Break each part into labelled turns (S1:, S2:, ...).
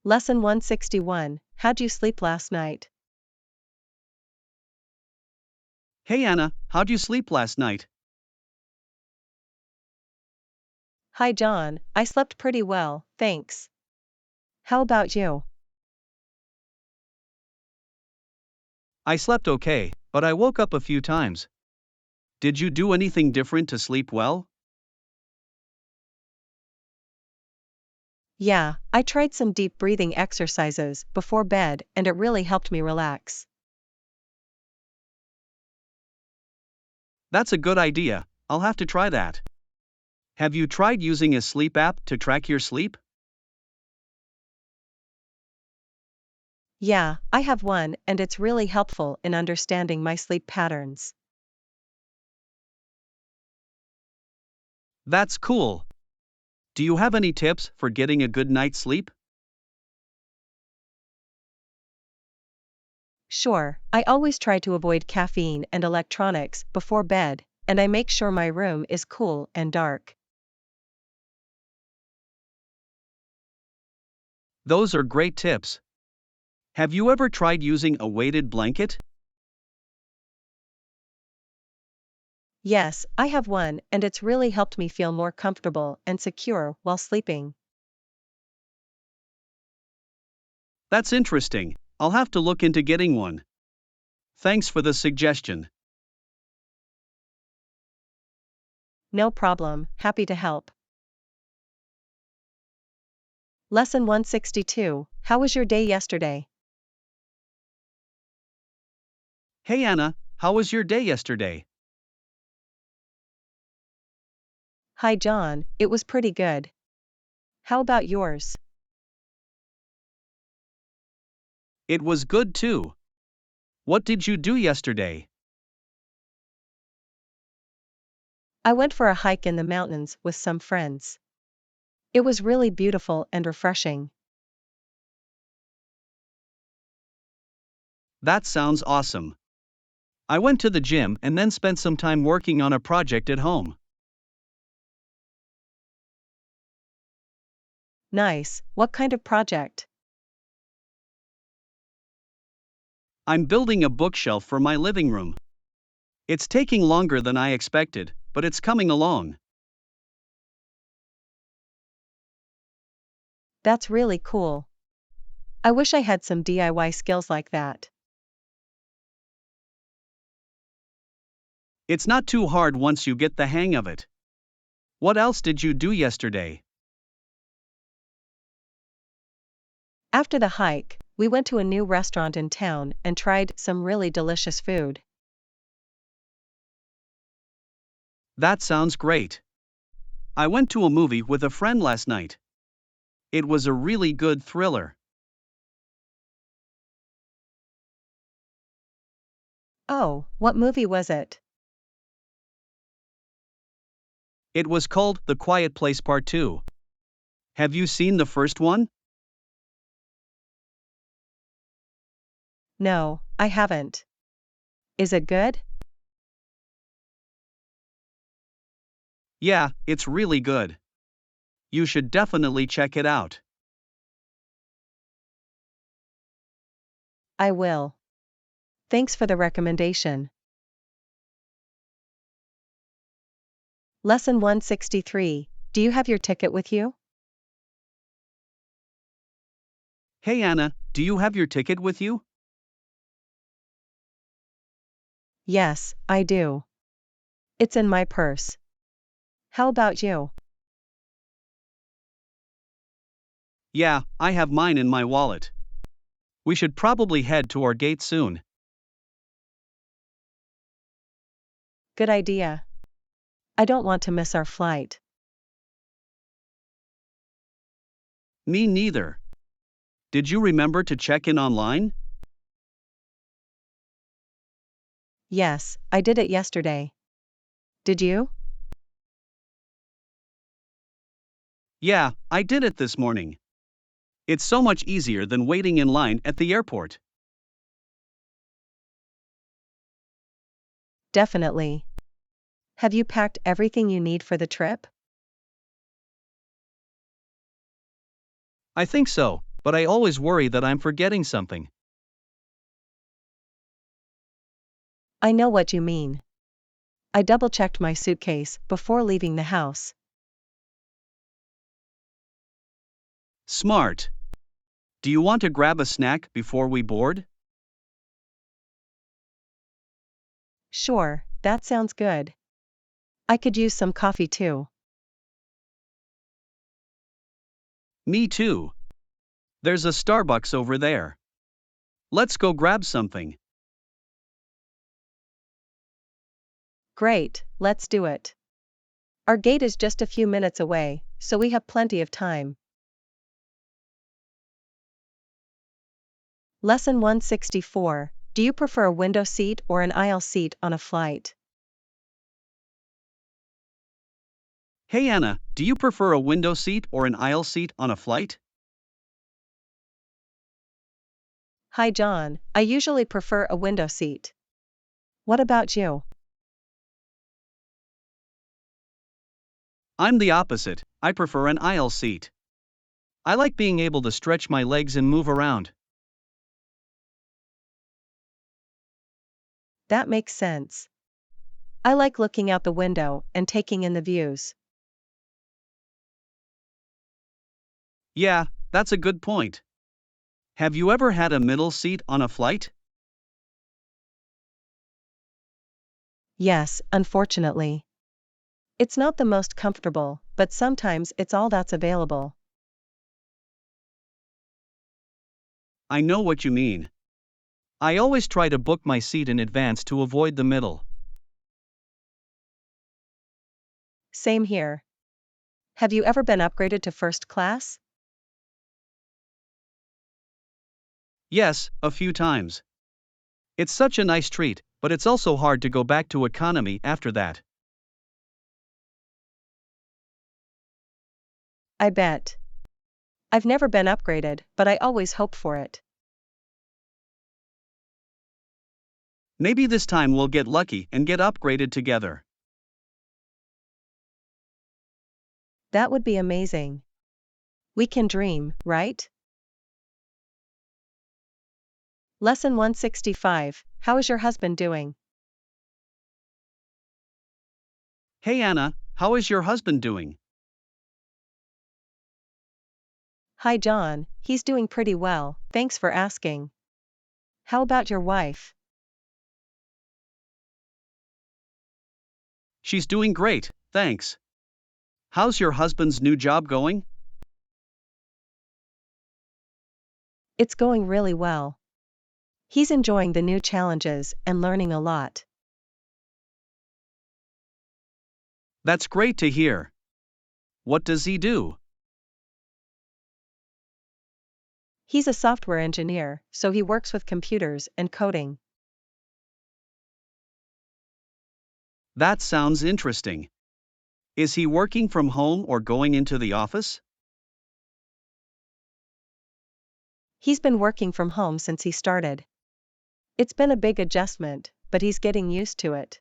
S1: Lesson 161. How'd you sleep last night?
S2: Hey Anna, how'd you sleep last night?
S1: Hi John, I slept pretty well, thanks. How about you?
S2: I slept okay, but I woke up a few times. Did you do anything different to sleep well?
S1: Yeah, I tried some deep breathing exercises before bed and it really helped me relax.
S2: That's a good idea, I'll have to try that. Have you tried using a sleep app to track your sleep?
S1: Yeah, I have one and it's really helpful in understanding my sleep patterns.
S2: That's cool. Do you have any tips for getting a good night's sleep?
S1: Sure, I always try to avoid caffeine and electronics before bed, and I make sure my room is cool and dark.
S2: Those are great tips. Have you ever tried using a weighted blanket?
S1: Yes, I have one and it's really helped me feel more comfortable and secure while sleeping.
S2: That's interesting, I'll have to look into getting one. Thanks for the suggestion.
S1: No problem, happy to help. Lesson 162. How was your day yesterday?
S2: Hey Anna, how was your day yesterday?
S1: Hi John, it was pretty good. How about yours?
S2: It was good too. What did you do yesterday?
S1: I went for a hike in the mountains with some friends. It was really beautiful and refreshing.
S2: That sounds awesome. I went to the gym and then spent some time working on a project at home.
S1: Nice, what kind of project?
S2: I'm building a bookshelf for my living room. It's taking longer than I expected, but it's coming along.
S1: That's really cool. I wish I had some DIY skills like that.
S2: It's not too hard once you get the hang of it. What else did you do yesterday?
S1: After the hike, we went to a new restaurant in town and tried some really delicious food.
S2: That sounds great. I went to a movie with a friend last night. It was a really good thriller.
S1: Oh, what movie was it?
S2: It was called The Quiet Place Part 2. Have you seen the first one?
S1: No, I haven't. Is it good?
S2: Yeah, it's really good. You should definitely check it out.
S1: I will. Thanks for the recommendation. Lesson 163. Do you have your ticket with you?
S2: Hey Anna, do you have your ticket with you?
S1: Yes, I do. It's in my purse. How about you?
S2: Yeah, I have mine in my wallet. We should probably head to our gate soon.
S1: Good idea. I don't want to miss our flight.
S2: Me neither. Did you remember to check in online?
S1: Yes, I did it yesterday. Did you?
S2: Yeah, I did it this morning. It's so much easier than waiting in line at the airport.
S1: Definitely. Have you packed everything you need for the trip?
S2: I think so. but I always worry that I'm forgetting something.
S1: I know what you mean. I double-checked my suitcase before leaving the house.
S2: Smart. Do you want to grab a snack before we board?
S1: Sure, that sounds good. I could use some coffee too.
S2: Me too. There's a Starbucks over there. Let's go grab something.
S1: Great, let's do it. Our gate is just a few minutes away, so we have plenty of time. Lesson 164. Do you prefer a window seat or an aisle seat on a flight?
S2: Hey Anna, do you prefer a window seat or an aisle seat on a flight?
S1: Hi John, I usually prefer a window seat. What about you?
S2: I'm the opposite, I prefer an aisle seat. I like being able to stretch my legs and move around.
S1: That makes sense. I like looking out the window and taking in the views.
S2: Yeah, that's a good point. Have you ever had a middle seat on a flight?
S1: Yes, unfortunately. It's not the most comfortable, but sometimes it's all that's available.
S2: I know what you mean. I always try to book my seat in advance to avoid the middle.
S1: Same here. Have you ever been upgraded to first class?
S2: Yes, a few times. It's such a nice treat, but it's also hard to go back to economy after that.
S1: I bet. I've never been upgraded, but I always hope for it.
S2: Maybe this time we'll get lucky and get upgraded together.
S1: That would be amazing. We can dream, right? Lesson 165. How is your husband doing?
S2: Hey Anna, how is your husband doing?
S1: Hi John, he's doing pretty well, thanks for asking. How about your wife?
S2: She's doing great, thanks. How's your husband's new job going?
S1: It's going really well. He's enjoying the new challenges and learning a lot.
S2: That's great to hear. What does he do?
S1: He's a software engineer, so he works with computers and coding.
S2: That sounds interesting. Is he working from home or going into the office?
S1: He's been working from home since he started. It's been a big adjustment, but he's getting used to it.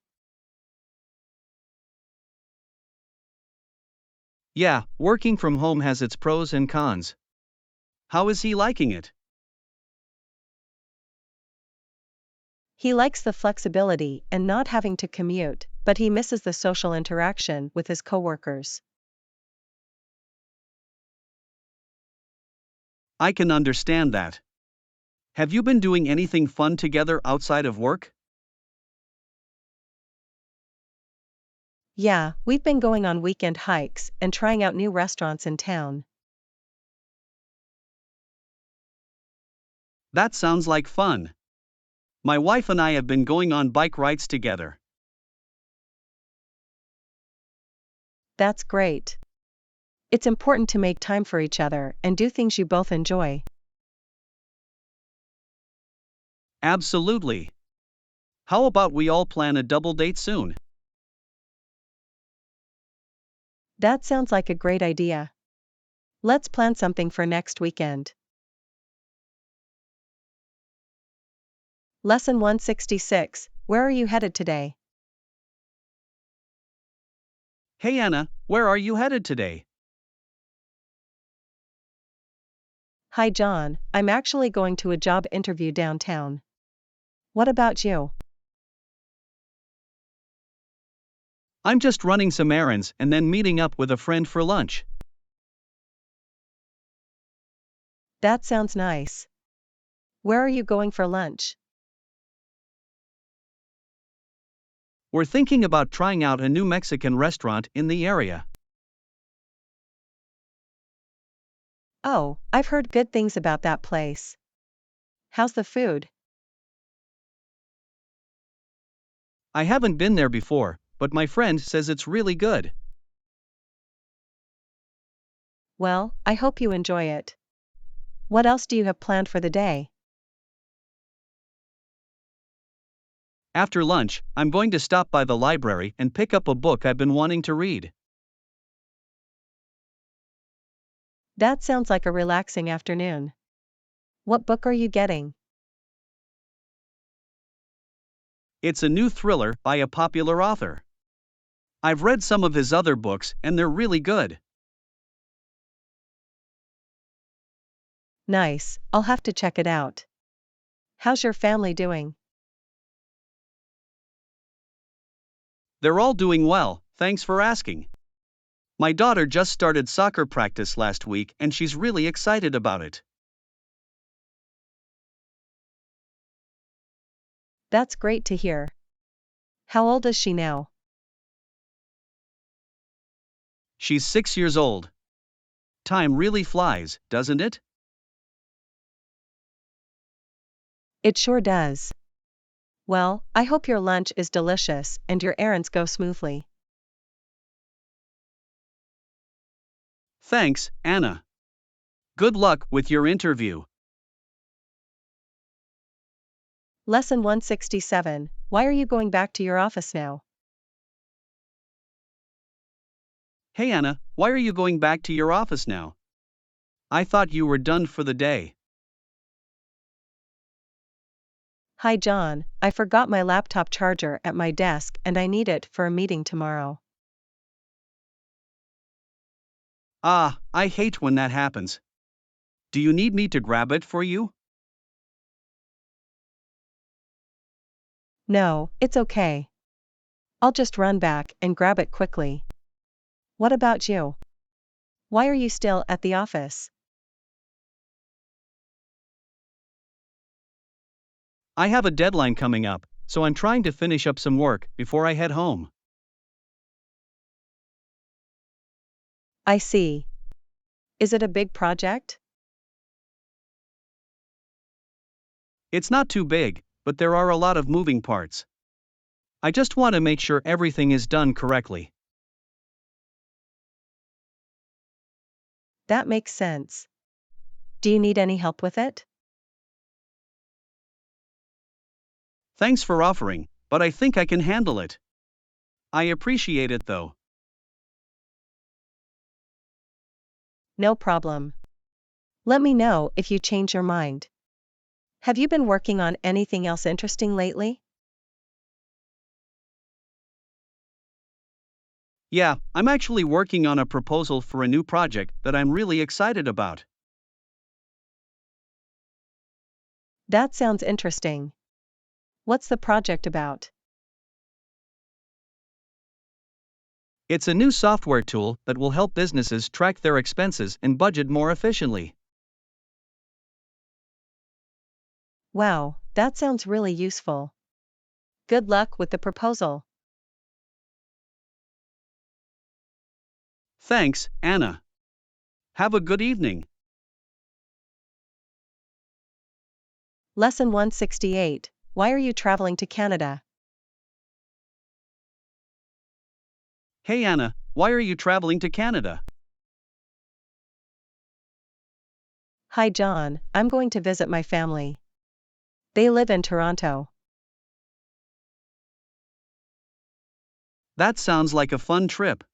S2: Yeah, working from home has its pros and cons. How is he liking it?
S1: He likes the flexibility and not having to commute, but he misses the social interaction with his coworkers.
S2: I can understand that. Have you been doing anything fun together outside of work?
S1: Yeah, we've been going on weekend hikes and trying out new restaurants in town.
S2: That sounds like fun. My wife and I have been going on bike rides together.
S1: That's great. It's important to make time for each other and do things you both enjoy.
S2: Absolutely. How about we all plan a double date soon?
S1: That sounds like a great idea. Let's plan something for next weekend. Lesson 166. Where are you headed today?
S2: Hey Anna, where are you headed today?
S1: Hi John, I'm actually going to a job interview downtown. What about you?
S2: I'm just running some errands and then meeting up with a friend for lunch.
S1: That sounds nice. Where are you going for lunch?
S2: We're thinking about trying out a new Mexican restaurant in the area.
S1: Oh, I've heard good things about that place. How's the food?
S2: I haven't been there before, but my friend says it's really good.
S1: Well, I hope you enjoy it. What else do you have planned for the day?
S2: After lunch, I'm going to stop by the library and pick up a book I've been wanting to read.
S1: That sounds like a relaxing afternoon. What book are you getting?
S2: It's a new thriller by a popular author. I've read some of his other books and they're really good.
S1: Nice, I'll have to check it out. How's your family doing?
S2: They're all doing well, thanks for asking. My daughter just started soccer practice last week and she's really excited about it.
S1: That's great to hear. How old is she now?
S2: She's 6 years old. Time really flies, doesn't it?
S1: It sure does. Well, I hope your lunch is delicious and your errands go smoothly.
S2: Thanks, Anna. Good luck with your interview.
S1: Lesson 167. Why are you going back to your office now?
S2: Hey Anna, why are you going back to your office now? I thought you were done for the day.
S1: Hi John, I forgot my laptop charger at my desk and I need it for a meeting tomorrow.
S2: Ah, I hate when that happens. Do you need me to grab it for you?
S1: No, it's okay. I'll just run back and grab it quickly. What about you? Why are you still at the office?
S2: I have a deadline coming up, so I'm trying to finish up some work before I head home.
S1: I see. Is it a big project?
S2: It's not too big, but there are a lot of moving parts. I just want to make sure everything is done correctly.
S1: That makes sense. Do you need any help with it?
S2: Thanks for offering, but I think I can handle it. I appreciate it though.
S1: No problem. Let me know if you change your mind. Have you been working on anything else interesting lately?
S2: Yeah, I'm actually working on a proposal for a new project that I'm really excited about.
S1: That sounds interesting. What's the project about?
S2: It's a new software tool that will help businesses track their expenses and budget more efficiently.
S1: Wow, that sounds really useful. Good luck with the proposal.
S2: Thanks, Anna. Have a good evening.
S1: Lesson 168. Why are you traveling to Canada?
S2: Hey Anna, why are you traveling to Canada?
S1: Hi John, I'm going to visit my family. They live in Toronto.
S2: That sounds like a fun trip.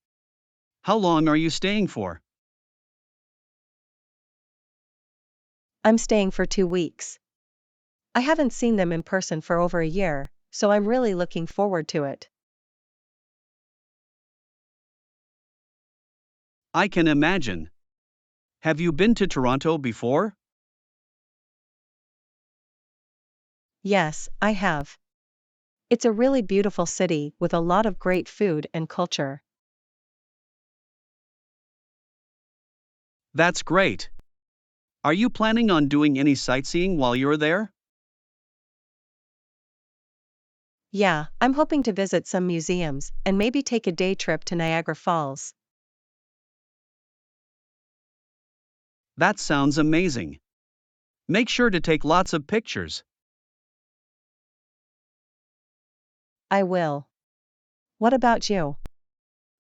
S2: How long are you staying for?
S1: I'm staying for 2 weeks. I haven't seen them in person for over a year, so I'm really looking forward to it.
S2: I can imagine. Have you been to Toronto before?
S1: Yes, I have. It's a really beautiful city with a lot of great food and culture.
S2: That's great. Are you planning on doing any sightseeing while you're there?
S1: Yeah, I'm hoping to visit some museums and maybe take a day trip to Niagara Falls.
S2: That sounds amazing. Make sure to take lots of pictures.
S1: I will. What about you?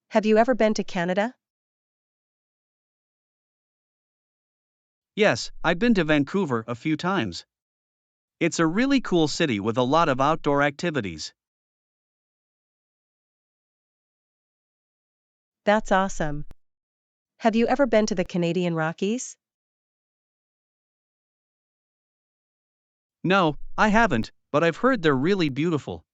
S1: Have you ever been to Canada?
S2: Yes, I've been to Vancouver a few times. It's a really cool city with a lot of outdoor activities.
S1: That's awesome. Have you ever been to the Canadian Rockies?
S2: No, I haven't, but I've heard they're really beautiful.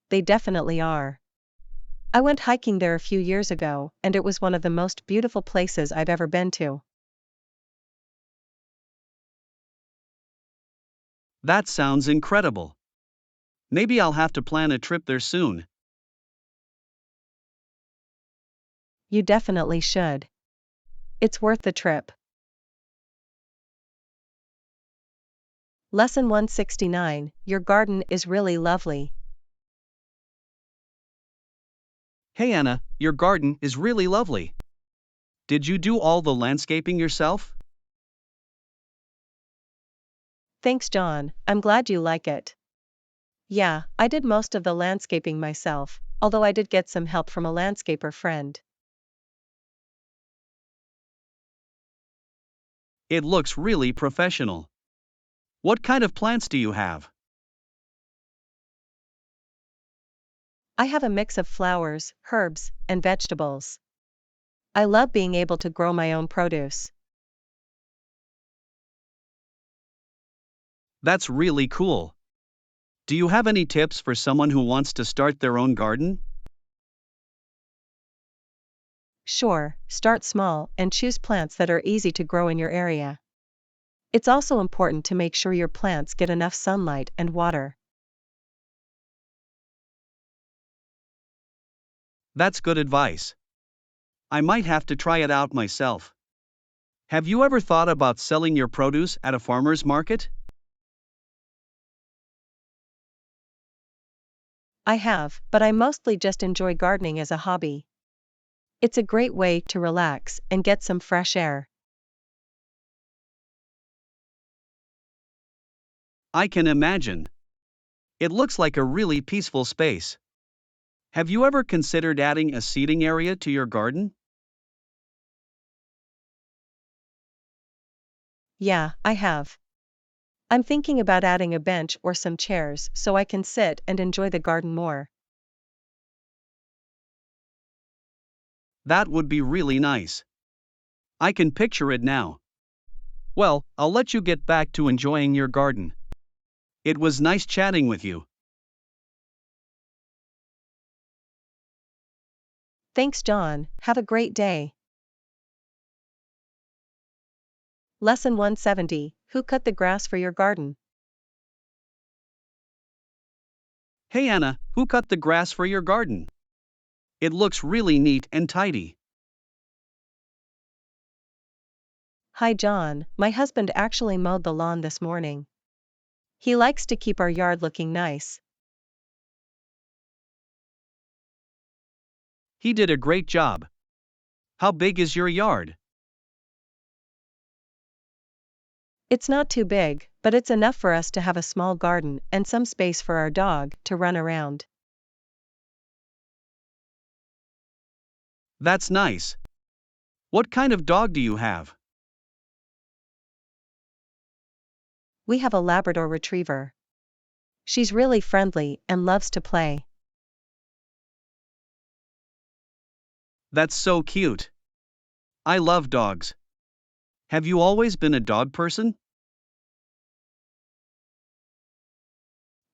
S1: They definitely are. I went hiking there a few years ago, and it was one of the most beautiful places I've ever been to.
S2: That sounds incredible. Maybe I'll have to plan a trip there soon.
S1: You definitely should. It's worth the trip. Lesson 169. Your garden is really lovely.
S2: Hey Anna, your garden is really lovely. Did you do all the landscaping yourself?
S1: Thanks, John. I'm glad you like it. Yeah, I did most of the landscaping myself, although I did get some help from a landscaper friend.
S2: It looks really professional. What kind of plants do you have?
S1: I have a mix of flowers, herbs, and vegetables. I love being able to grow my own produce.
S2: That's really cool. Do you have any tips for someone who wants to start their own garden?
S1: Sure, start small and choose plants that are easy to grow in your area. It's also important to make sure your plants get enough sunlight and water.
S2: That's good advice. I might have to try it out myself. Have you ever thought about selling your produce at a farmer's market?
S1: I have, but I mostly just enjoy gardening as a hobby. It's a great way to relax and get some fresh air.
S2: I can imagine. It looks like a really peaceful space. Have you ever considered adding a seating area to your garden?
S1: Yeah, I have. I'm thinking about adding a bench or some chairs so I can sit and enjoy the garden more.
S2: That would be really nice. I can picture it now. Well, I'll let you get back to enjoying your garden. It was nice chatting with you.
S1: Thanks, John. Have a great day. Lesson 170. Who cut the grass for your garden?
S2: Hey Anna, who cut the grass for your garden? It looks really neat and tidy.
S1: Hi, John. My husband actually mowed the lawn this morning. He likes to keep our yard looking nice.
S2: He did a great job. How big is your yard?
S1: It's not too big, but it's enough for us to have a small garden and some space for our dog to run around.
S2: That's nice. What kind of dog do you have?
S1: We have a Labrador retriever. She's really friendly and loves to play.
S2: That's so cute. I love dogs. Have you always been a dog person?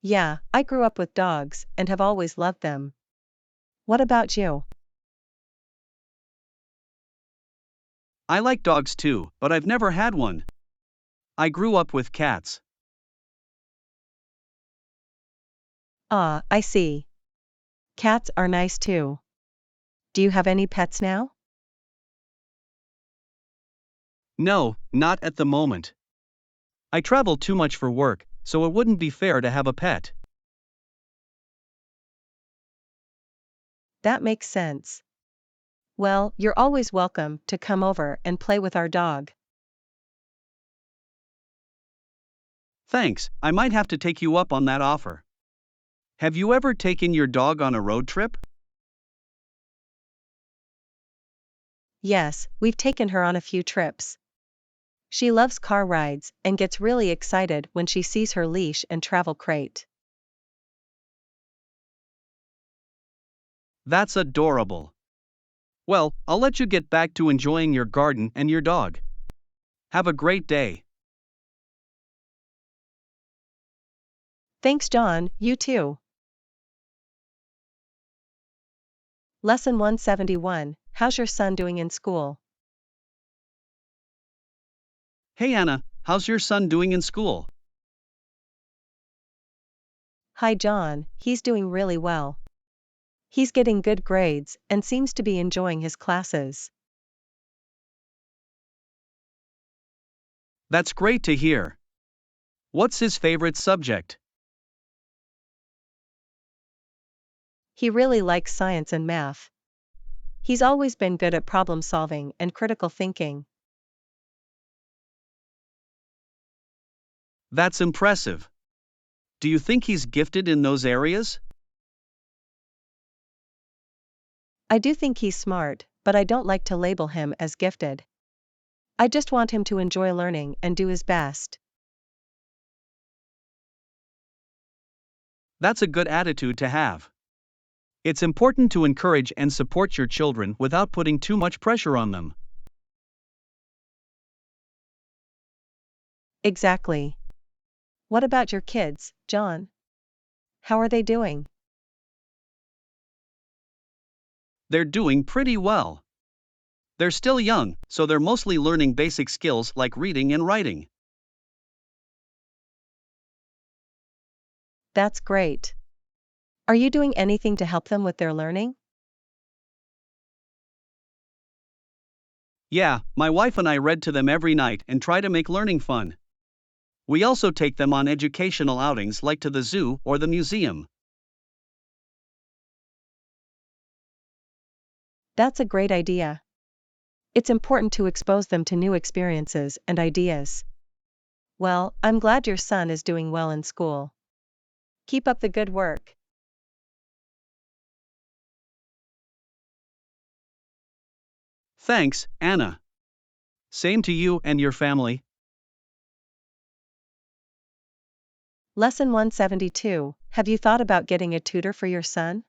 S1: Yeah, I grew up with dogs and have always loved them. What about you?
S2: I like dogs too, but I've never had one. I grew up with cats.
S1: Ah, I see. Cats are nice too. Do you have any pets now?
S2: No, not at the moment. I travel too much for work, so it wouldn't be fair to have a pet.
S1: That makes sense. Well, you're always welcome to come over and play with our dog.
S2: Thanks, I might have to take you up on that offer. Have you ever taken your dog on a road trip?
S1: Yes, we've taken her on a few trips. She loves car rides and gets really excited when she sees her leash and travel crate.
S2: That's adorable. Well, I'll let you get back to enjoying your garden and your dog. Have a great day.
S1: Thanks, John, you too. Lesson 171. How's your son doing in school?
S2: Hey Anna, how's your son doing in school?
S1: Hi, John, he's doing really well. He's getting good grades and seems to be enjoying his classes.
S2: That's great to hear. What's his favorite subject?
S1: He really likes science and math. He's always been good at problem solving and critical thinking.
S2: That's impressive. Do you think he's gifted in those areas?
S1: I do think he's smart, but I don't like to label him as gifted. I just want him to enjoy learning and do his best.
S2: That's a good attitude to have. It's important to encourage and support your children without putting too much pressure on them.
S1: Exactly. What about your kids, John? How are they doing?
S2: They're doing pretty well. They're still young, so they're mostly learning basic skills like reading and writing.
S1: That's great. Are you doing anything to help them with their learning?
S2: Yeah, my wife and I read to them every night and try to make learning fun. We also take them on educational outings like to the zoo or the museum.
S1: That's a great idea. It's important to expose them to new experiences and ideas. Well, I'm glad your son is doing well in school. Keep up the good work.
S2: Thanks, Anna. Same to you and your family.
S1: Lesson 172. Have you thought about getting a tutor for your son?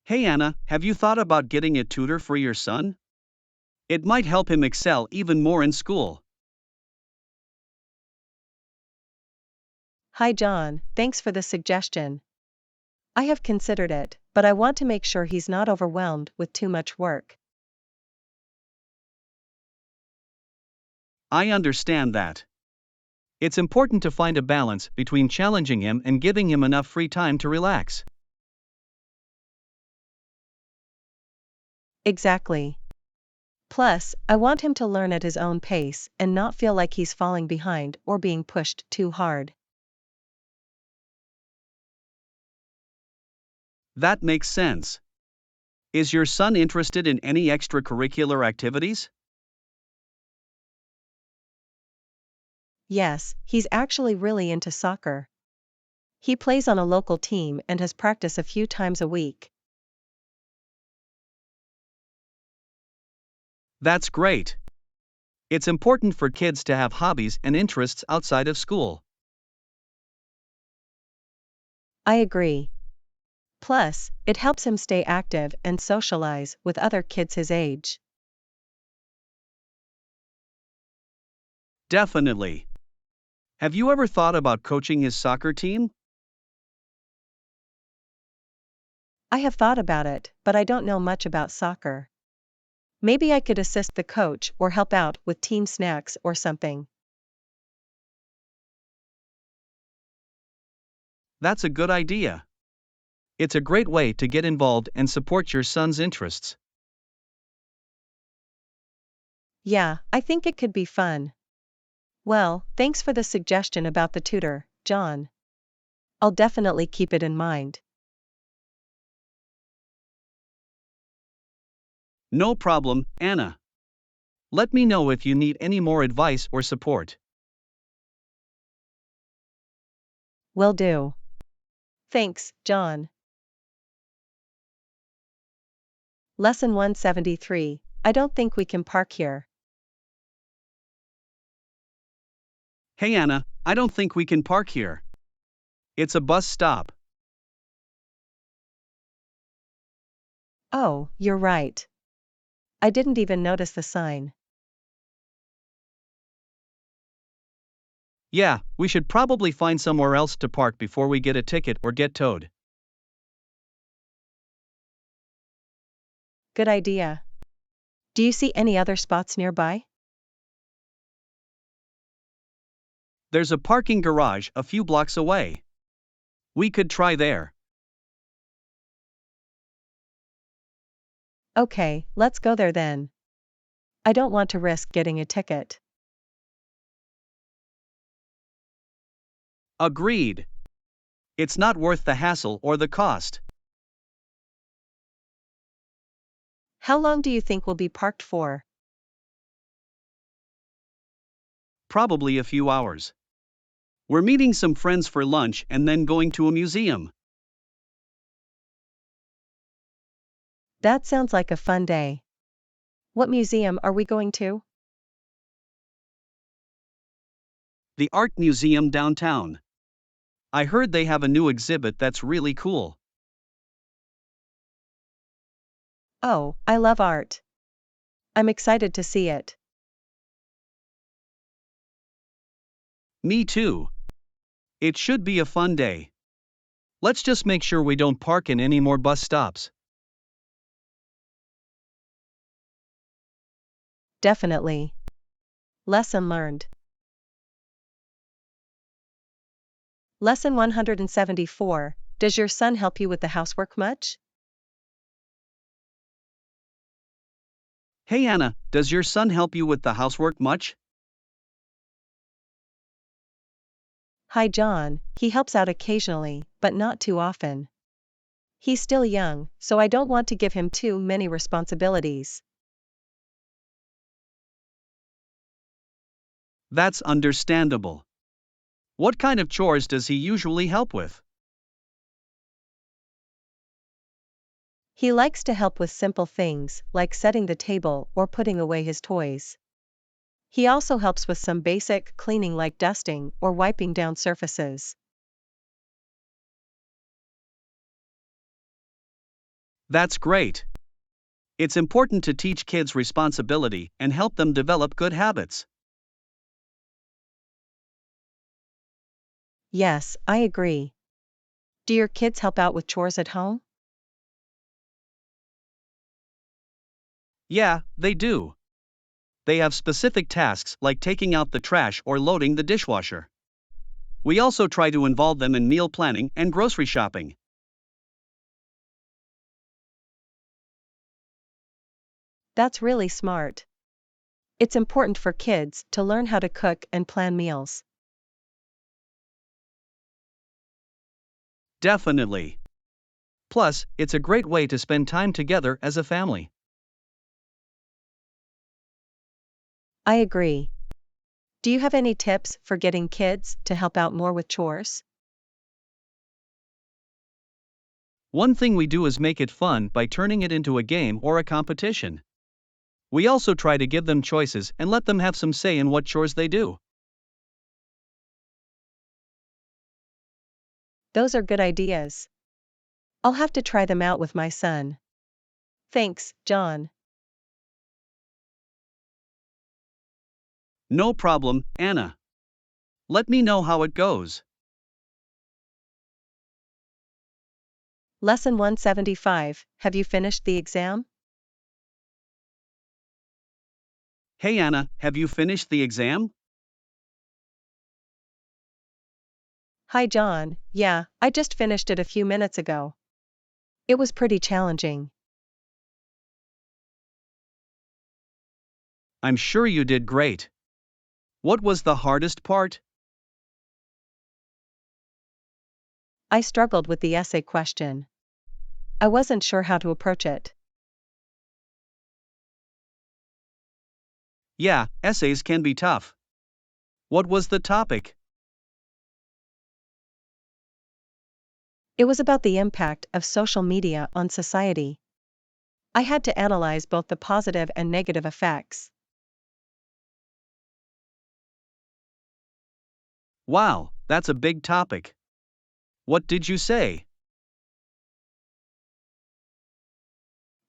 S2: Hey Anna, have you thought about getting a tutor for your son? It might help him excel even more in school.
S1: Hi, John, thanks for the suggestion. I have considered it, but I want to make sure he's not overwhelmed with too much work.
S2: I understand that. It's important to find a balance between challenging him and giving him enough free time to relax.
S1: Exactly. Plus, I want him to learn at his own pace and not feel like he's falling behind or being pushed too hard.
S2: That makes sense. Is your son interested in any extracurricular activities?
S1: Yes, he's actually really into soccer. He plays on a local team and has practice a few times a week.
S2: That's great. It's important for kids to have hobbies and interests outside of school.
S1: I agree. Plus, it helps him stay active and socialize with other kids his age.
S2: Definitely. Have you ever thought about coaching his soccer team?
S1: I have thought about it, but I don't know much about soccer. Maybe I could assist the coach or help out with team snacks or something.
S2: That's a good idea. It's a great way to get involved and support your son's interests.
S1: Yeah, I think it could be fun. Well, thanks for the suggestion about the tutor, John. I'll definitely keep it in mind.
S2: No problem, Anna. Let me know if you need any more advice or support.
S1: Will do. Thanks, John. Lesson 173. I don't think we can park here.
S2: Hey Anna, I don't think we can park here. It's a bus stop.
S1: Oh, you're right. I didn't even notice the sign.
S2: Yeah, we should probably find somewhere else to park before we get a ticket or get towed.
S1: Good idea. Do you see any other spots nearby?
S2: There's a parking garage a few blocks away. We could try there.
S1: Okay, let's go there then. I don't want to risk getting a ticket.
S2: Agreed. It's not worth the hassle or the cost.
S1: How long do you think we'll be parked for?
S2: Probably a few hours. We're meeting some friends for lunch and then going to a museum.
S1: That sounds like a fun day. What museum are we going to?
S2: The art museum downtown. I heard they have a new exhibit that's really cool.
S1: Oh, I love art. I'm excited to see it.
S2: Me too. It should be a fun day. Let's just make sure we don't park in any more bus stops.
S1: Definitely. Lesson learned. Lesson 174. Does your son help you with the housework much?
S2: Hey Anna, does your son help you with the housework much?
S1: Hi John, he helps out occasionally, but not too often. He's still young, so I don't want to give him too many responsibilities.
S2: That's understandable. What kind of chores does he usually help with?
S1: He likes to help with simple things, like setting the table or putting away his toys. He also helps with some basic cleaning like dusting or wiping down surfaces.
S2: That's great. It's important to teach kids responsibility and help them develop good habits.
S1: Yes, I agree. Do your kids help out with chores at home?
S2: Yeah, they do. They have specific tasks like taking out the trash or loading the dishwasher. We also try to involve them in meal planning and grocery shopping.
S1: That's really smart. It's important for kids to learn how to cook and plan meals.
S2: Definitely. Plus, it's a great way to spend time together as a family.
S1: I agree. Do you have any tips for getting kids to help out more with chores?
S2: One thing we do is make it fun by turning it into a game or a competition. We also try to give them choices and let them have some say in what chores they do.
S1: Those are good ideas. I'll have to try them out with my son. Thanks, John.
S2: No problem, Anna. Let me know how it goes.
S1: Lesson 175. Have you finished the exam?
S2: Hey Anna, have you finished the exam?
S1: Hi John, yeah, I just finished it a few minutes ago. It was pretty challenging.
S2: I'm sure you did great. What was the hardest part?
S1: I struggled with the essay question. I wasn't sure how to approach it.
S2: Yeah, essays can be tough. What was the topic?
S1: It was about the impact of social media on society. I had to analyze both the positive and negative effects.
S2: Wow, that's a big topic. What did you say?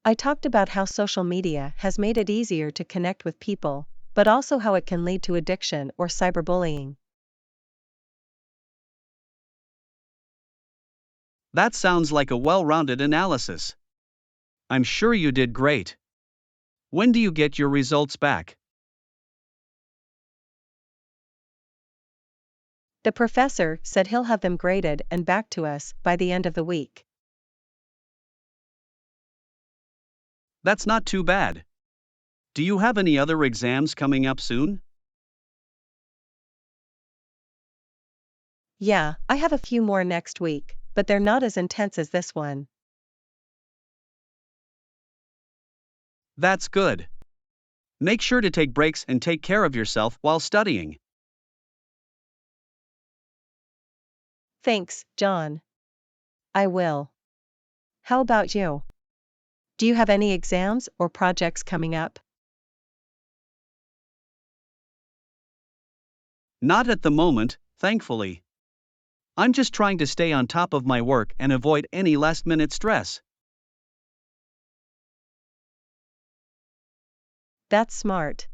S1: I talked about how social media has made it easier to connect with people, but also how it can lead to addiction or cyberbullying.
S2: That sounds like a well rounded analysis. I'm sure you did great. When do you get your results back?
S1: The professor said he'll have them graded and back to us by the end of the week.
S2: That's not too bad. Do you have any other exams coming up soon?
S1: Yeah, I have a few more next week, but they're not as intense as this one.
S2: That's good. Make sure to take breaks and take care of yourself while studying.
S1: Thanks, John. I will. How about you? Do you have any exams or projects coming up?
S2: Not at the moment, thankfully. I'm just trying to stay on top of my work and avoid any last minute stress.
S1: That's smart.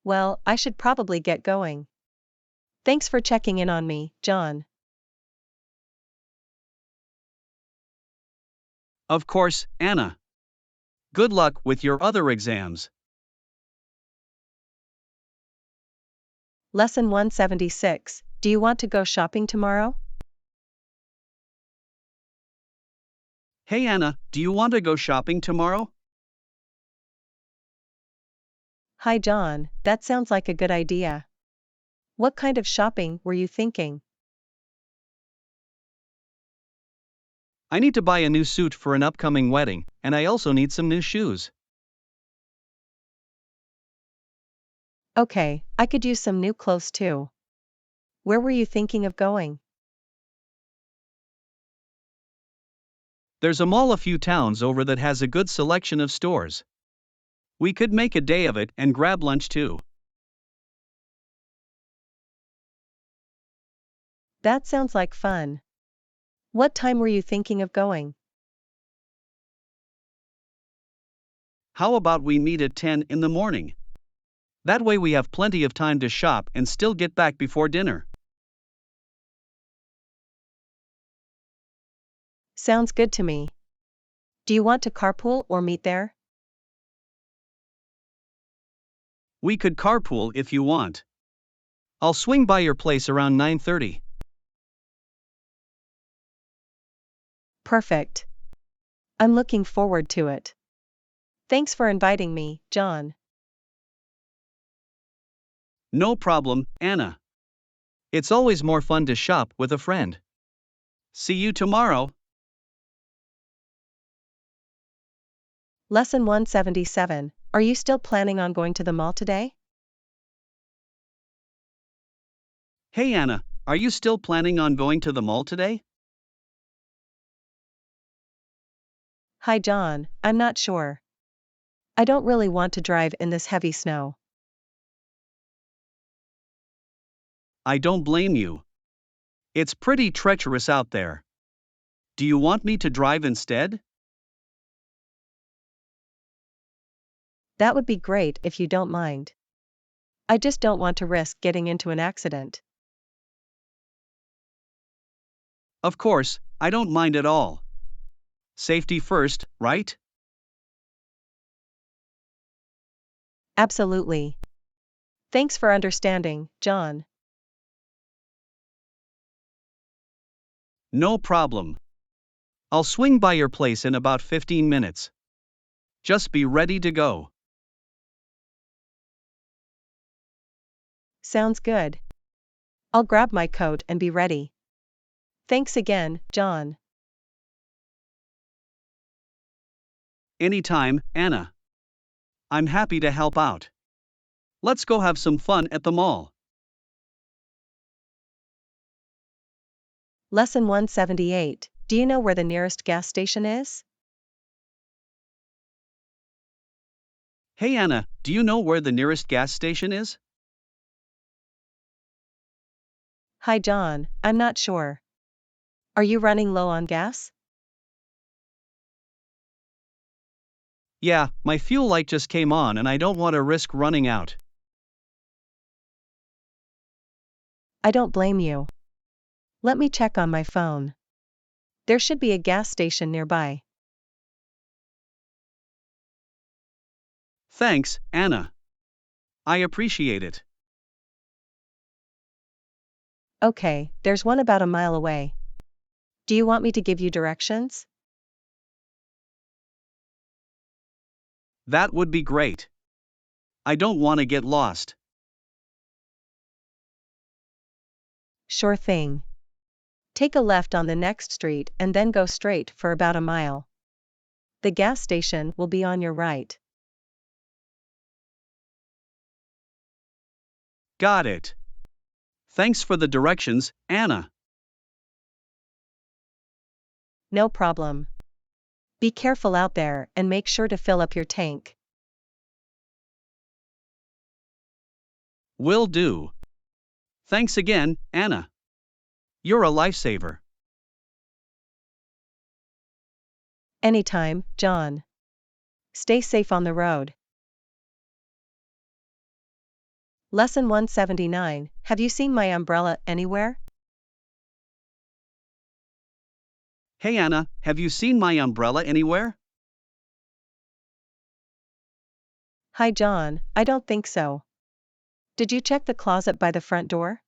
S1: Well, I should probably get going. Thanks for checking in on me, John.
S2: Of course, Anna. Good luck with your other exams.
S1: Lesson 176. Do you want to go shopping tomorrow?
S2: Hey Anna, do you want to go shopping tomorrow?
S1: Hi John, that sounds like a good idea. What kind of shopping were you thinking?
S2: I need to buy a new suit for an upcoming wedding, and I also need some new shoes.
S1: Okay, I could use some new clothes too. Where were you thinking of going?
S2: There's a mall a few towns over that has a good selection of stores. We could make a day of it and grab lunch too.
S1: That sounds like fun. What time were you thinking of going?
S2: How about we meet at 10 in the morning? That way we have plenty of time to shop and still get back before dinner.
S1: Sounds good to me. Do you want to carpool or meet there?
S2: We could carpool if you want. I'll swing by your place around 9:30.
S1: Perfect. I'm looking forward to it. Thanks for inviting me, John.
S2: No problem, Anna. It's always more fun to shop with a friend. See you tomorrow.
S1: Lesson 177. Are you still planning on going to the mall today?
S2: Hey Anna, are you still planning on going to the mall today?
S1: Hi John, I'm not sure. I don't really want to drive in this heavy snow.
S2: I don't blame you. It's pretty treacherous out there. Do you want me to drive instead?
S1: That would be great if you don't mind. I just don't want to risk getting into an accident.
S2: Of course, I don't mind at all. Safety first, right?
S1: Absolutely. Thanks for understanding, John.
S2: No problem. I'll swing by your place in about 15 minutes. Just be ready to go.
S1: Sounds good. I'll grab my coat and be ready. Thanks again, John.
S2: Anytime, Anna. I'm happy to help out. Let's go have some fun at the mall.
S1: Lesson 178. Do you know where the nearest gas station is?
S2: Hey Anna, do you know where the nearest gas station is?
S1: Hi, John. I'm not sure. Are you running low on gas?
S2: Yeah, my fuel light just came on and I don't want to risk running out.
S1: I don't blame you. Let me check on my phone. There should be a gas station nearby.
S2: Thanks, Anna. I appreciate it.
S1: Okay, there's one about a mile away. Do you want me to give you directions?
S2: That would be great. I don't want to get lost.
S1: Sure thing. Take a left on the next street and then go straight for about a mile. The gas station will be on your right.
S2: Got it. Thanks for the directions, Anna.
S1: No problem. Be careful out there and make sure to fill up your tank.
S2: Will do. Thanks again, Anna. You're a lifesaver.
S1: Anytime, John. Stay safe on the road. Lesson 179. Have you seen my umbrella anywhere?
S2: Hey Anna, have you seen my umbrella anywhere?
S1: Hi, John. I don't think so. Did you check the closet by the front door?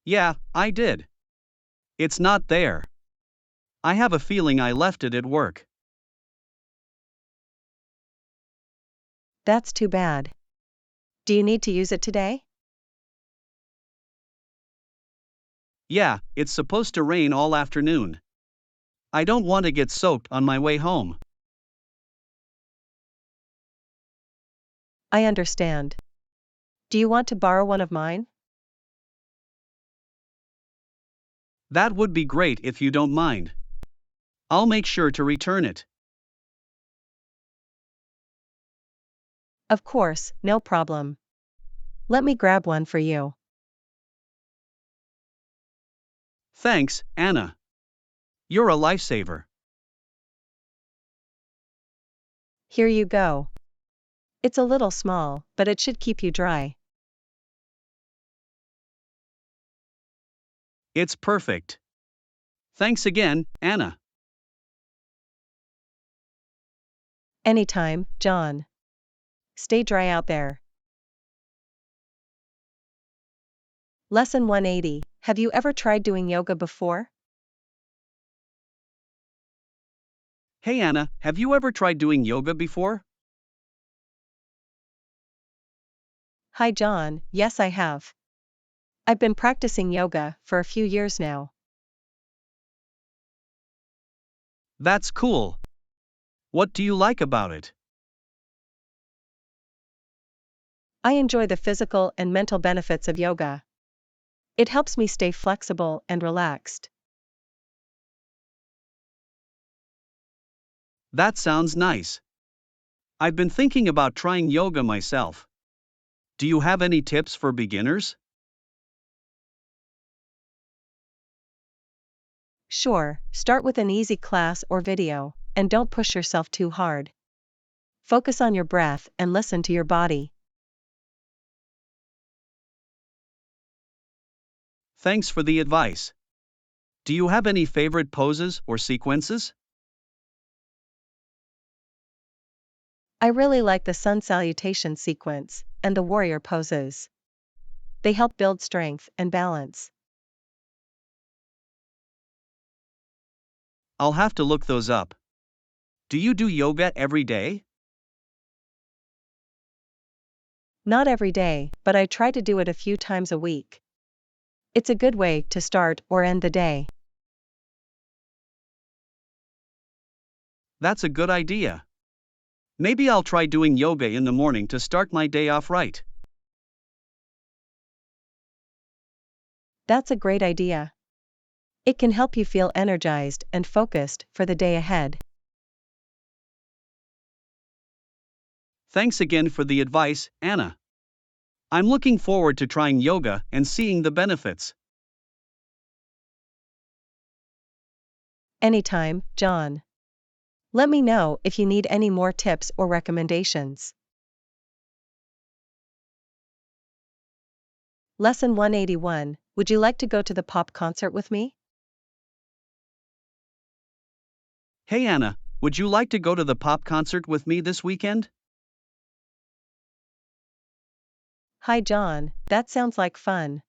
S2: Yeah, I did. It's not there. I have a feeling I left it at work.
S1: That's too bad. Do you need to use it today?
S2: Yeah, it's supposed to rain all afternoon. I don't want to get soaked on my way home.
S1: I understand. Do you want to borrow one of mine?
S2: That would be great if you don't mind. I'll make sure to return it.
S1: Of course, no problem. Let me grab one for you.
S2: Thanks, Anna. You're a lifesaver.
S1: Here you go. It's a little small, but it should keep you dry.
S2: It's perfect. Thanks again, Anna.
S1: Anytime, John. Stay dry out there. Lesson 180. Have you ever tried doing yoga before?
S2: Hey Anna, have you ever tried doing yoga before?
S1: Hi, John. Yes, I have. I've been practicing yoga for a few years now.
S2: That's cool. What do you like about it?
S1: I enjoy the physical and mental benefits of yoga. It helps me stay flexible and relaxed.
S2: That sounds nice. I've been thinking about trying yoga myself. Do you have any tips for beginners?
S1: Sure, start with an easy class or video, and don't push yourself too hard. Focus on your breath and listen to your body.
S2: Thanks for the advice. Do you have any favorite poses or sequences?
S1: I really like the sun salutation sequence and the warrior poses. They help build strength and balance.
S2: I'll have to look those up. Do you do yoga every day?
S1: Not every day, but I try to do it a few times a week. It's a good way to start or end the day.
S2: That's a good idea. Maybe I'll try doing yoga in the morning to start my day off right.
S1: That's a great idea. It can help you feel energized and focused for the day ahead.
S2: Thanks again for the advice, Anna. I'm looking forward to trying yoga and seeing the benefits.
S1: Anytime, John. Let me know if you need any more tips or recommendations. Lesson 181. Would you like to go to the pop concert with me?
S2: Hey Anna, would you like to go to the pop concert with me this weekend?
S1: Hi John, that sounds like fun.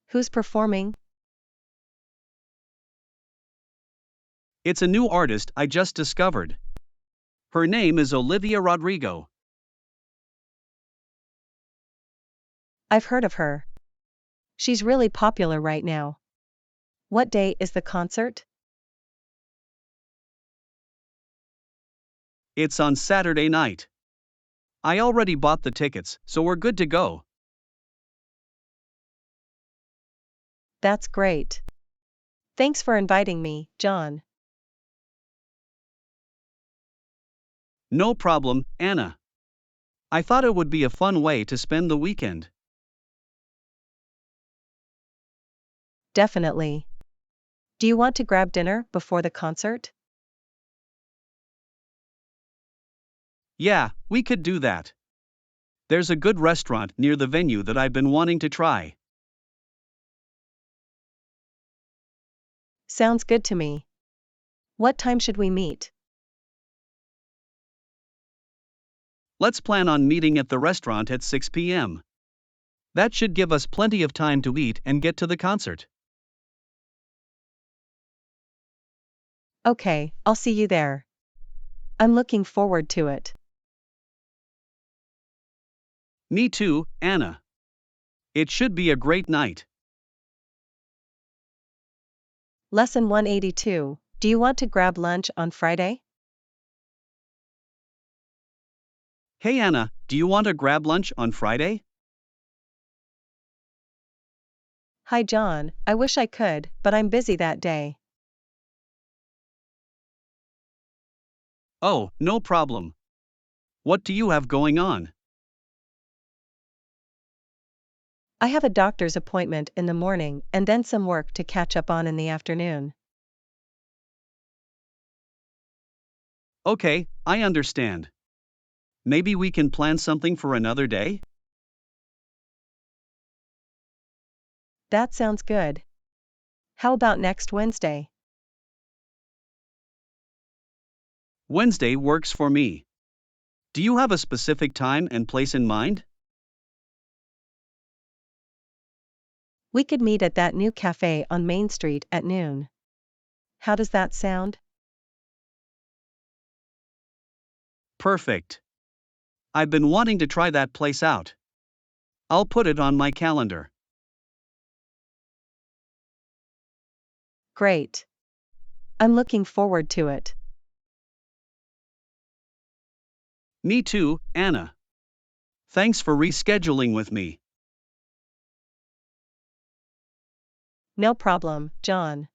S1: Who's performing?
S2: It's a new artist I just discovered. Her name is Olivia Rodrigo.
S1: I've heard of her. She's really popular right now. What day is the concert?
S2: It's on Saturday night. I already bought the tickets, so we're good to go.
S1: That's great. Thanks for inviting me, John.
S2: No problem, Anna. I thought it would be a fun way to spend the weekend.
S1: Definitely. Do you want to grab dinner before the concert?
S2: Yeah, we could do that. There's a good restaurant near the venue that I've been wanting to try.
S1: Sounds good to me. What time should we meet?
S2: Let's plan on meeting at the restaurant at 6 p.m. That should give us plenty of time to eat and get to the concert.
S1: Okay, I'll see you there. I'm looking forward to it.
S2: Me too, Anna. It should be a great night.
S1: Lesson 182. Do you want to grab lunch on Friday?
S2: Hey Anna, do you want to grab lunch on Friday?
S1: Hi John, I wish I could, but I'm busy that day.
S2: Oh, no problem. What do you have going on?
S1: I have a doctor's appointment in the morning and then some work to catch up on in the afternoon.
S2: Okay, I understand. Maybe we can plan something for another day?
S1: That sounds good. How about next Wednesday?
S2: Wednesday works for me. Do you have a specific time and place in mind?
S1: We could meet at that new cafe on Main Street at noon. How does that sound?
S2: Perfect. I've been wanting to try that place out. I'll put it on my calendar.
S1: Great. I'm looking forward to it.
S2: Me too, Anna. Thanks for rescheduling with me.
S1: No problem, John.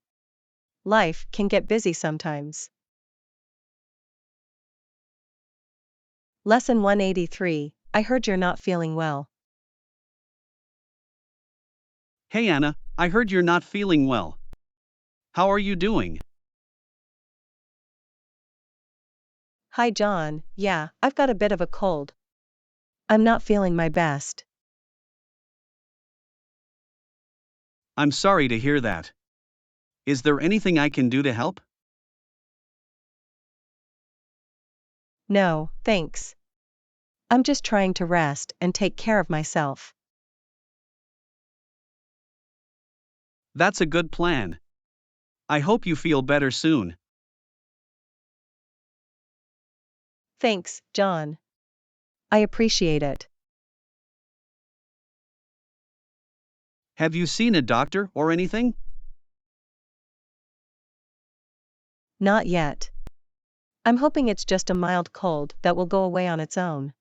S1: Life can get busy sometimes. Lesson 183. I heard you're not feeling well.
S2: Hey Anna, I heard you're not feeling well. How are you doing?
S1: Hi John, yeah, I've got a bit of a cold. I'm not feeling my best.
S2: I'm sorry to hear that. Is there anything I can do to help?
S1: No, thanks. I'm just trying to rest and take care of myself.
S2: That's a good plan. I hope you feel better soon.
S1: Thanks, John. I appreciate it.
S2: Have you seen a doctor or anything?
S1: Not yet. I'm hoping it's just a mild cold that will go away on its own.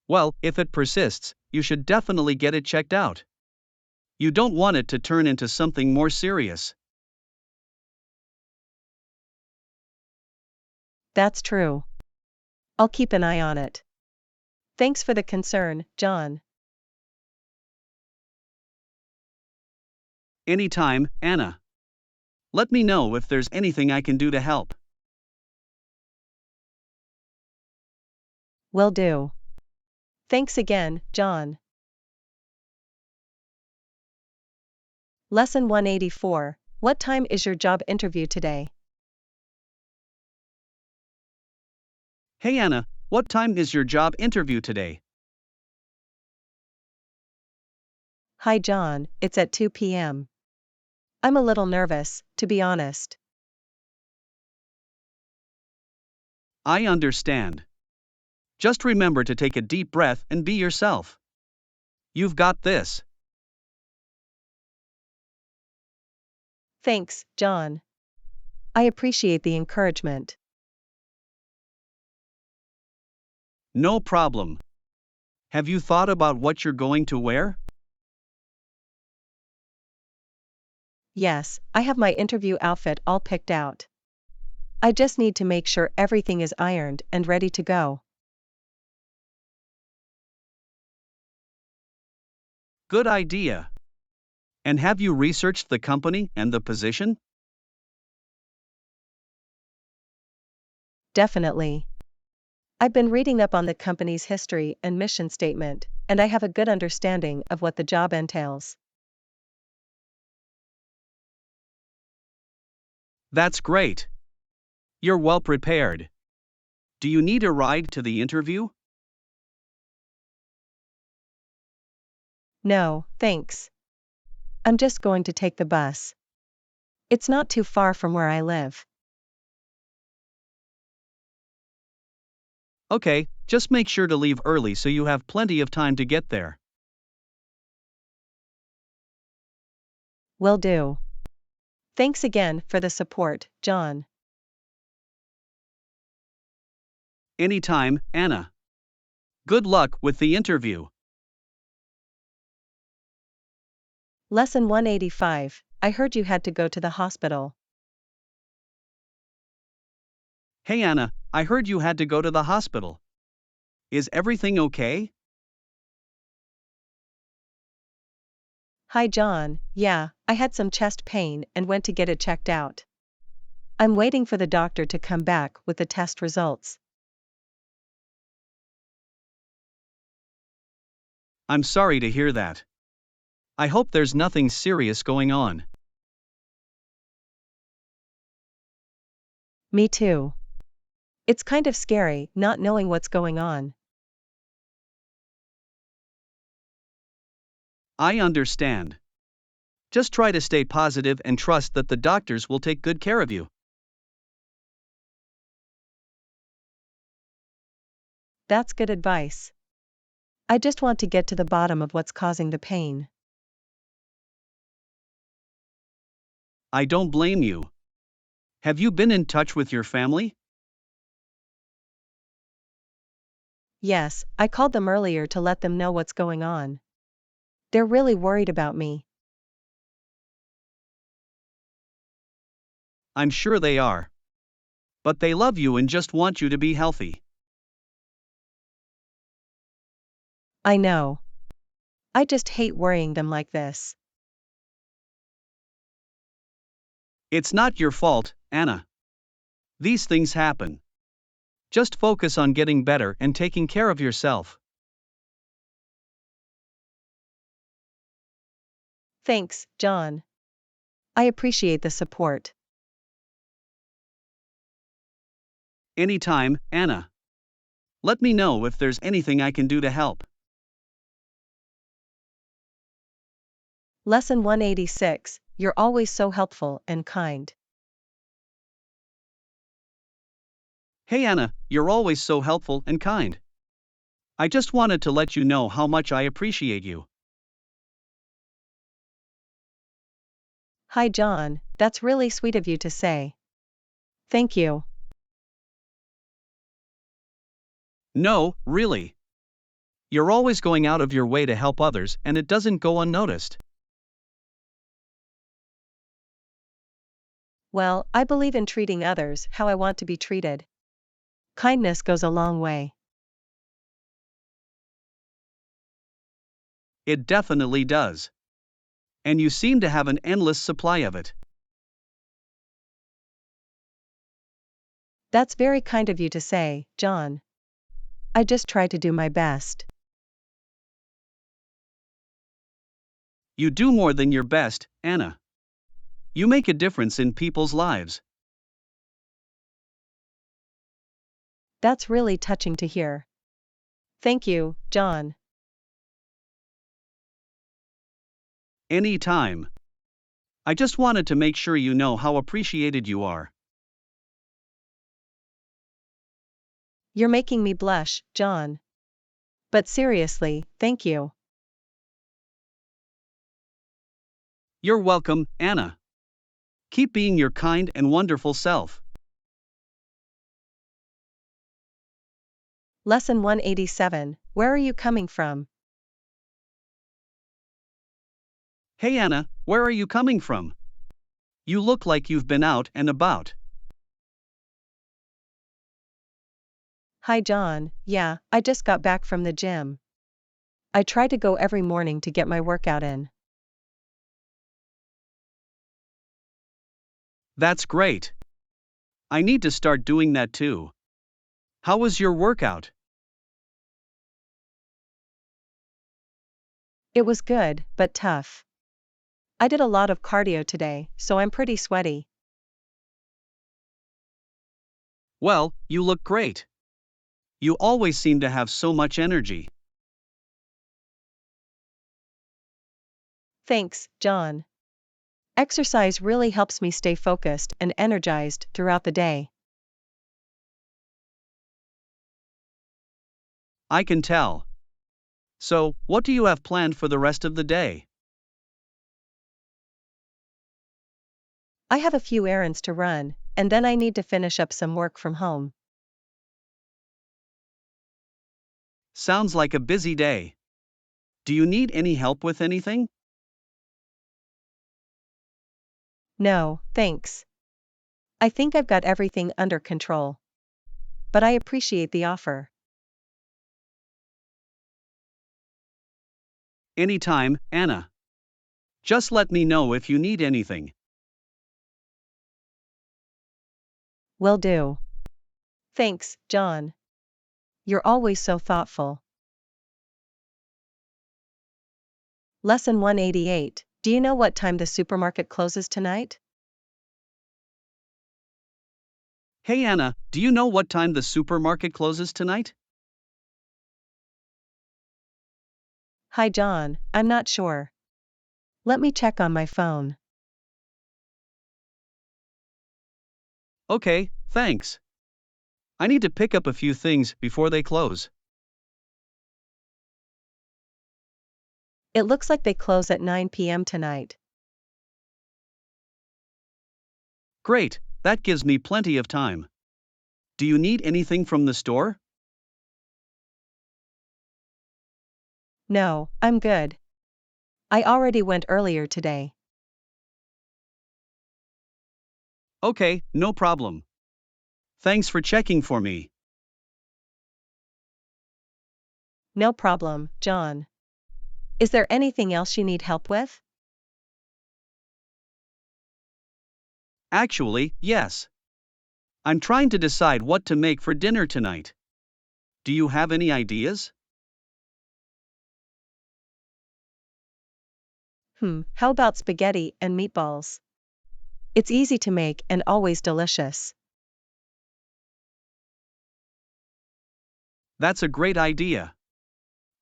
S2: Well, if it persists, you should definitely get it checked out. You don't want it to turn into something more serious.
S1: That's true. I'll keep an eye on it. Thanks for the concern, John.
S2: Anytime, Anna. Let me know if there's anything I can do to help.
S1: Will do. Thanks again, John. Lesson 184. What time is your job interview today?
S2: Hey Anna, what time is your job interview today?
S1: Hi John, it's at 2 p.m. I'm a little nervous, to be honest.
S2: I understand. Just remember to take a deep breath and be yourself. You've got this.
S1: Thanks, John. I appreciate the encouragement.
S2: No problem. Have you thought about what you're going to wear?
S1: Yes, I have my interview outfit all picked out. I just need to make sure everything is ironed and ready to go.
S2: Good idea. And have you researched the company and the position?
S1: Definitely. I've been reading up on the company's history and mission statement, and I have a good understanding of what the job entails.
S2: That's great. You're well prepared. Do you need a ride to the interview?
S1: No, thanks. I'm just going to take the bus. It's not too far from where I live.
S2: Okay, just make sure to leave early so you have plenty of time to get there.
S1: Will do. Thanks again for the support, John.
S2: Anytime, Anna. Good luck with the interview.
S1: Lesson 185. I heard you had to go to the hospital.
S2: Hey Anna, I heard you had to go to the hospital. Is everything okay?
S1: Hi John, yeah, I had some chest pain and went to get it checked out. I'm waiting for the doctor to come back with the test results.
S2: I'm sorry to hear that. I hope there's nothing serious going on.
S1: Me too. It's kind of scary not knowing what's going on.
S2: I understand. Just try to stay positive and trust that the doctors will take good care of you.
S1: That's good advice. I just want to get to the bottom of what's causing the pain.
S2: I don't blame you. Have you been in touch with your family?
S1: Yes, I called them earlier to let them know what's going on. They're really worried about me.
S2: I'm sure they are. But they love you and just want you to be healthy.
S1: I know. I just hate worrying them like this.
S2: It's not your fault, Anna. These things happen. Just focus on getting better and taking care of yourself.
S1: Thanks, John. I appreciate the support.
S2: Anytime, Anna. Let me know if there's anything I can do to help.
S1: Lesson 186. You're always so helpful and kind.
S2: Hey Anna, you're always so helpful and kind. I just wanted to let you know how much I appreciate you.
S1: Hi John, that's really sweet of you to say. Thank you.
S2: No, really. You're always going out of your way to help others and it doesn't go unnoticed.
S1: Well, I believe in treating others how I want to be treated. Kindness goes a long way.
S2: It definitely does. And you seem to have an endless supply of it.
S1: That's very kind of you to say, John. I just try to do my best.
S2: You do more than your best, Anna. You make a difference in people's lives.
S1: That's really touching to hear. Thank you, John.
S2: Anytime. I just wanted to make sure you know how appreciated you are.
S1: You're making me blush, John. But seriously, thank you.
S2: You're welcome, Anna. Keep being your kind and wonderful self.
S1: Lesson 187. Where are you coming from?
S2: Hey Anna, where are you coming from? You look like you've been out and about.
S1: Hi John, yeah, I just got back from the gym. I try to go every morning to get my workout in.
S2: That's great. I need to start doing that too. How was your workout?
S1: It was good, but tough. I did a lot of cardio today, so I'm pretty sweaty.
S2: Well, you look great. You always seem to have so much energy.
S1: Thanks, John. Exercise really helps me stay focused and energized throughout the day.
S2: I can tell. So, what do you have planned for the rest of the day?
S1: I have a few errands to run, and then I need to finish up some work from home.
S2: Sounds like a busy day. Do you need any help with anything?
S1: No, thanks. I think I've got everything under control. But I appreciate the offer.
S2: Anytime, Anna. Just let me know if you need anything.
S1: Will do. Thanks, John. You're always so thoughtful. Lesson 188. Do you know what time the supermarket closes tonight?
S2: Hey Anna, do you know what time the supermarket closes tonight?
S1: Hi John, I'm not sure. Let me check on my phone.
S2: Okay, thanks. I need to pick up a few things before they close.
S1: It looks like they close at 9 p.m. tonight.
S2: Great, that gives me plenty of time. Do you need anything from the store?
S1: No, I'm good. I already went earlier today.
S2: Okay, no problem. Thanks for checking for me.
S1: No problem, John. Is there anything else you need help with?
S2: Actually, yes. I'm trying to decide what to make for dinner tonight. Do you have any ideas?
S1: How about spaghetti and meatballs? It's easy to make and always delicious.
S2: That's a great idea.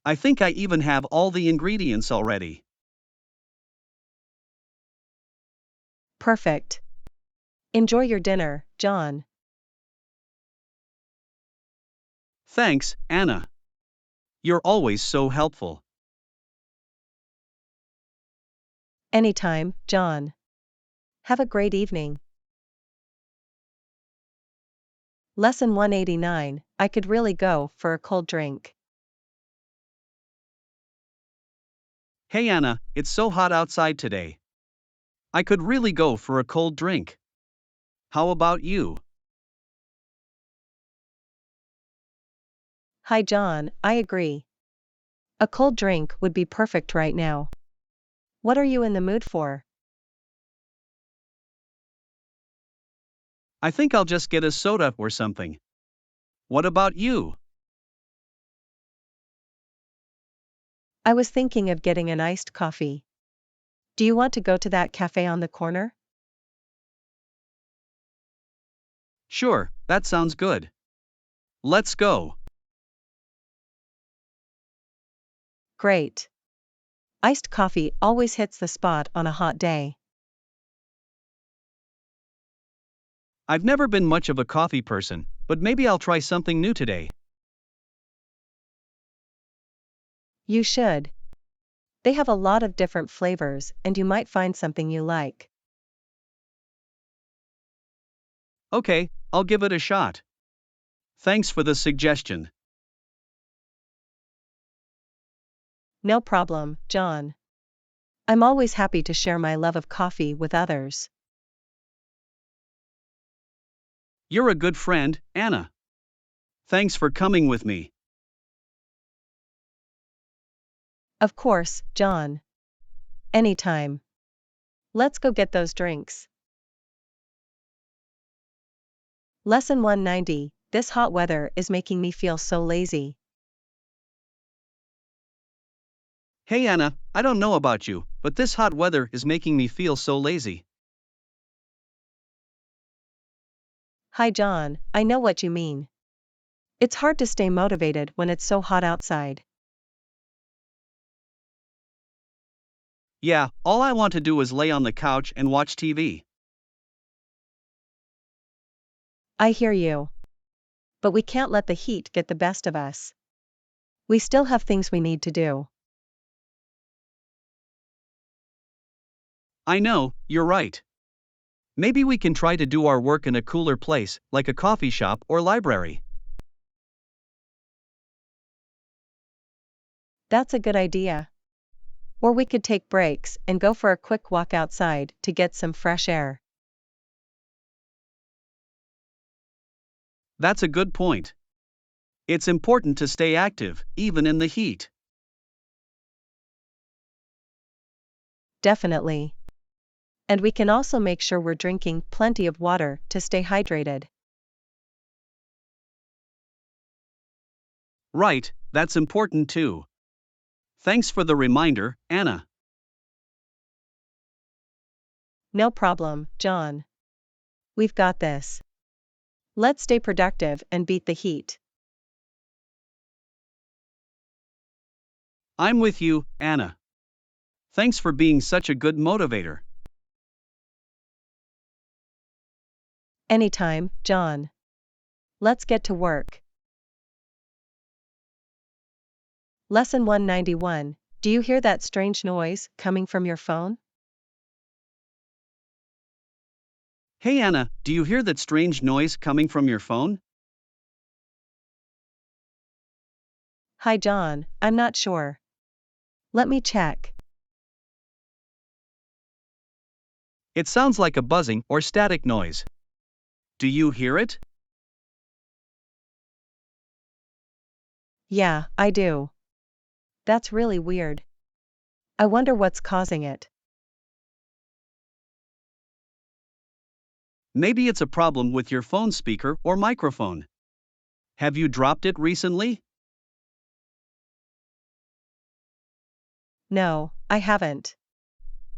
S2: I think I even have all the ingredients already.
S1: Perfect. Enjoy your dinner, John.
S2: Thanks, Anna. You're always so helpful.
S1: Anytime, John. Have a great evening. Lesson 189, I could really go for a cold drink.
S2: Hey Anna, it's so hot outside today. I could really go for a cold drink. How about you?
S1: Hi John, I agree. A cold drink would be perfect right now. What are you in the mood for?
S2: I think I'll just get a soda or something. What about you?
S1: I was thinking of getting an iced coffee. Do you want to go to that cafe on the corner?
S2: Sure, that sounds good. Let's go.
S1: Great. Iced coffee always hits the spot on a hot day.
S2: I've never been much of a coffee person, but maybe I'll try something new today.
S1: You should. They have a lot of different flavors and you might find something you like.
S2: Okay, I'll give it a shot. Thanks for the suggestion.
S1: No problem, John. I'm always happy to share my love of coffee with others.
S2: You're a good friend, Anna. Thanks for coming with me.
S1: Of course, John. Anytime. Let's go get those drinks. Lesson 190, this hot weather is making me feel so lazy.
S2: Hey Anna, I don't know about you, but this hot weather is making me feel so lazy.
S1: Hi John, I know what you mean. It's hard to stay motivated when it's so hot outside.
S2: Yeah, all I want to do is lay on the couch and watch TV.
S1: I hear you. But we can't let the heat get the best of us. We still have things we need to do.
S2: I know, you're right. Maybe we can try to do our work in a cooler place, like a coffee shop or library.
S1: That's a good idea. Or we could take breaks and go for a quick walk outside to get some fresh air.
S2: That's a good point. It's important to stay active, even in the heat.
S1: Definitely. And we can also make sure we're drinking plenty of water to stay hydrated.
S2: Right, that's important too. Thanks for the reminder, Anna.
S1: No problem, John. We've got this. Let's stay productive and beat the heat.
S2: I'm with you, Anna. Thanks for being such a good motivator.
S1: Anytime, John. Let's get to work. Lesson 191, do you hear that strange noise coming from your phone?
S2: Hey Anna, do you hear that strange noise coming from your phone?
S1: Hi John, I'm not sure. Let me check.
S2: It sounds like a buzzing or static noise. Do you hear it?
S1: Yeah, I do. That's really weird. I wonder what's causing it.
S2: Maybe it's a problem with your phone speaker or microphone. Have you dropped it recently?
S1: No, I haven't.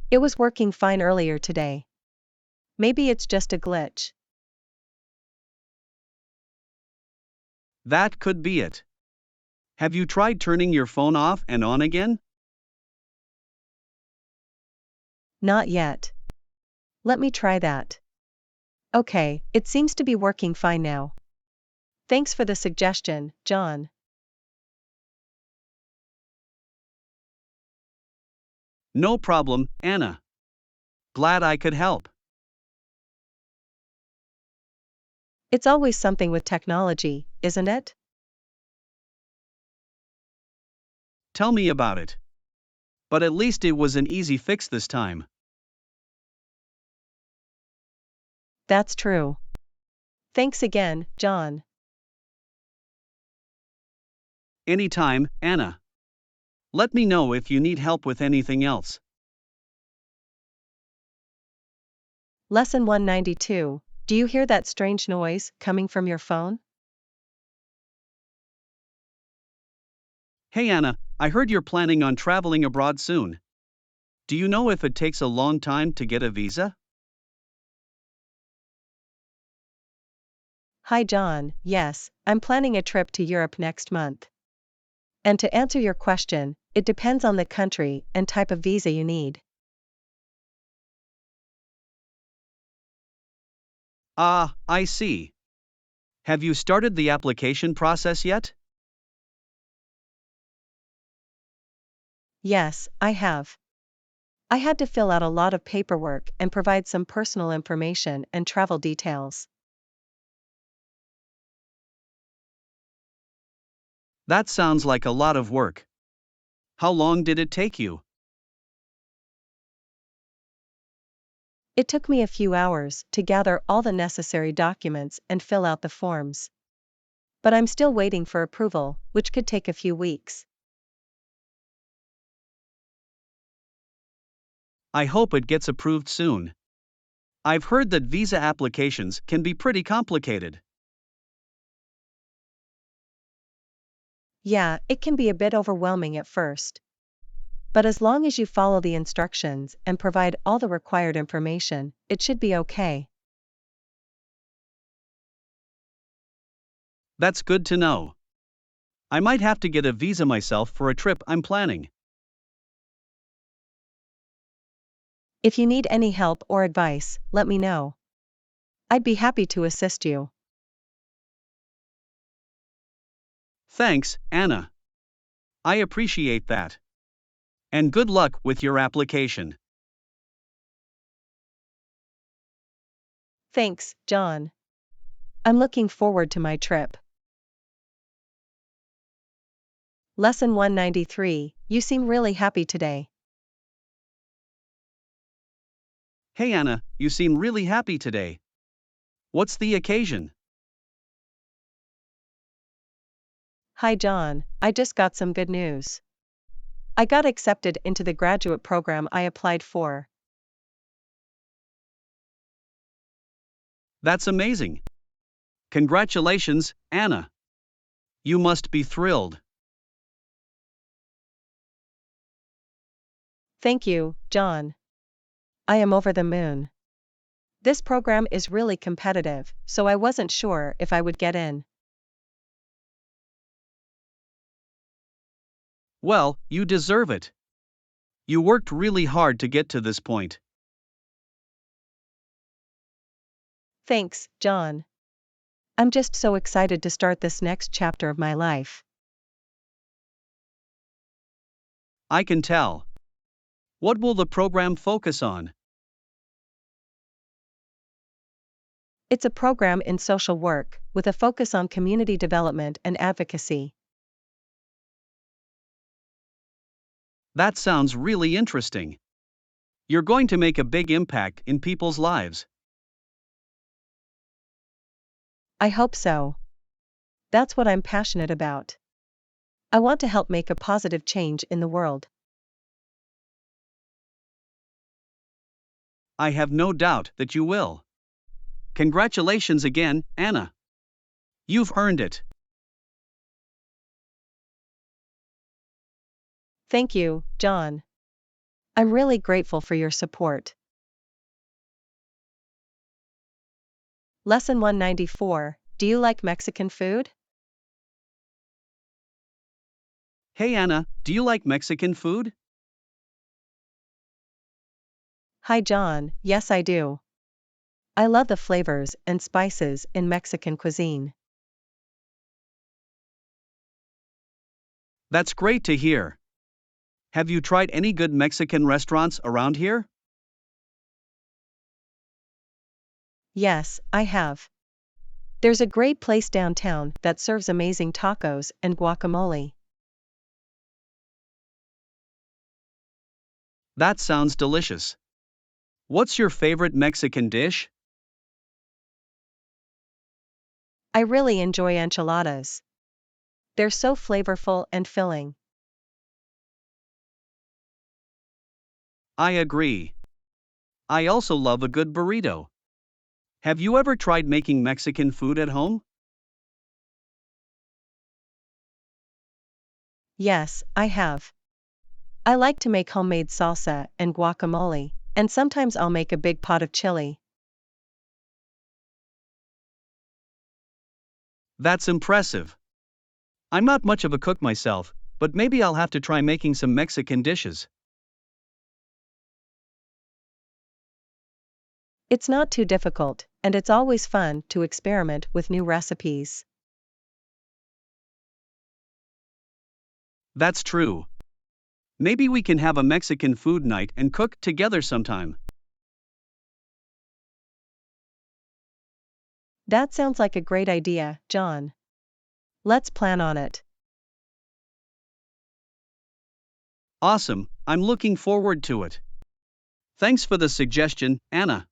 S1: It was working fine earlier today. Maybe it's just a glitch.
S2: That could be it. Have you tried turning your phone off and on again?
S1: Not yet. Let me try that. Okay, it seems to be working fine now. Thanks for the suggestion, John.
S2: No problem, Anna. Glad I could help.
S1: It's always something with technology, isn't it?
S2: Tell me about it. But at least it was an easy fix this time.
S1: That's true. Thanks again, John.
S2: Anytime, Anna. Let me know if you need help with anything else.
S1: Lesson 192. Do you hear that strange noise coming from your phone?
S2: Hey Anna, I heard you're planning on traveling abroad soon. Do you know if it takes a long time to get a visa?
S1: Hi John, yes, I'm planning a trip to Europe next month. And to answer your question, it depends on the country and type of visa you need.
S2: Ah, I see. Have you started the application process yet?
S1: Yes, I have. I had to fill out a lot of paperwork and provide some personal information and travel details.
S2: That sounds like a lot of work. How long did it take you?
S1: It took me a few hours to gather all the necessary documents and fill out the forms. But I'm still waiting for approval, which could take a few weeks.
S2: I hope it gets approved soon. I've heard that visa applications can be pretty complicated.
S1: Yeah, it can be a bit overwhelming at first. But as long as you follow the instructions and provide all the required information, it should be okay.
S2: That's good to know. I might have to get a visa myself for a trip I'm planning.
S1: If you need any help or advice, let me know. I'd be happy to assist you.
S2: Thanks, Anna. I appreciate that. And good luck with your application.
S1: Thanks, John. I'm looking forward to my trip. Lesson 193. You seem really happy today.
S2: Hey Anna, you seem really happy today. What's the occasion?
S1: Hi John, I just got some good news. I got accepted into the graduate program I applied for.
S2: That's amazing. Congratulations, Anna. You must be thrilled.
S1: Thank you, John. I am over the moon. This program is really competitive, so I wasn't sure if I would get in.
S2: Well, you deserve it. You worked really hard to get to this point.
S1: Thanks, John. I'm just so excited to start this next chapter of my life.
S2: I can tell. What will the program focus on?
S1: It's a program in social work, with a focus on community development and advocacy.
S2: That sounds really interesting. You're going to make a big impact in people's lives.
S1: I hope so. That's what I'm passionate about. I want to help make a positive change in the world.
S2: I have no doubt that you will. Congratulations again, Anna. You've earned it.
S1: Thank you, John. I'm really grateful for your support. Lesson 194. Do you like Mexican food?
S2: Hey Anna, do you like Mexican food?
S1: Hi John, yes I do. I love the flavors and spices in Mexican cuisine.
S2: That's great to hear. Have you tried any good Mexican restaurants around here?
S1: Yes, I have. There's a great place downtown that serves amazing tacos and guacamole.
S2: That sounds delicious. What's your favorite Mexican dish?
S1: I really enjoy enchiladas. They're so flavorful and filling.
S2: I agree. I also love a good burrito. Have you ever tried making Mexican food at home?
S1: Yes, I have. I like to make homemade salsa and guacamole, and sometimes I'll make a big pot of chili.
S2: That's impressive. I'm not much of a cook myself, but maybe I'll have to try making some Mexican dishes.
S1: It's not too difficult, and it's always fun to experiment with new recipes.
S2: That's true. Maybe we can have a Mexican food night and cook together sometime.
S1: That sounds like a great idea, John. Let's plan on it.
S2: Awesome, I'm looking forward to it. Thanks for the suggestion, Anna.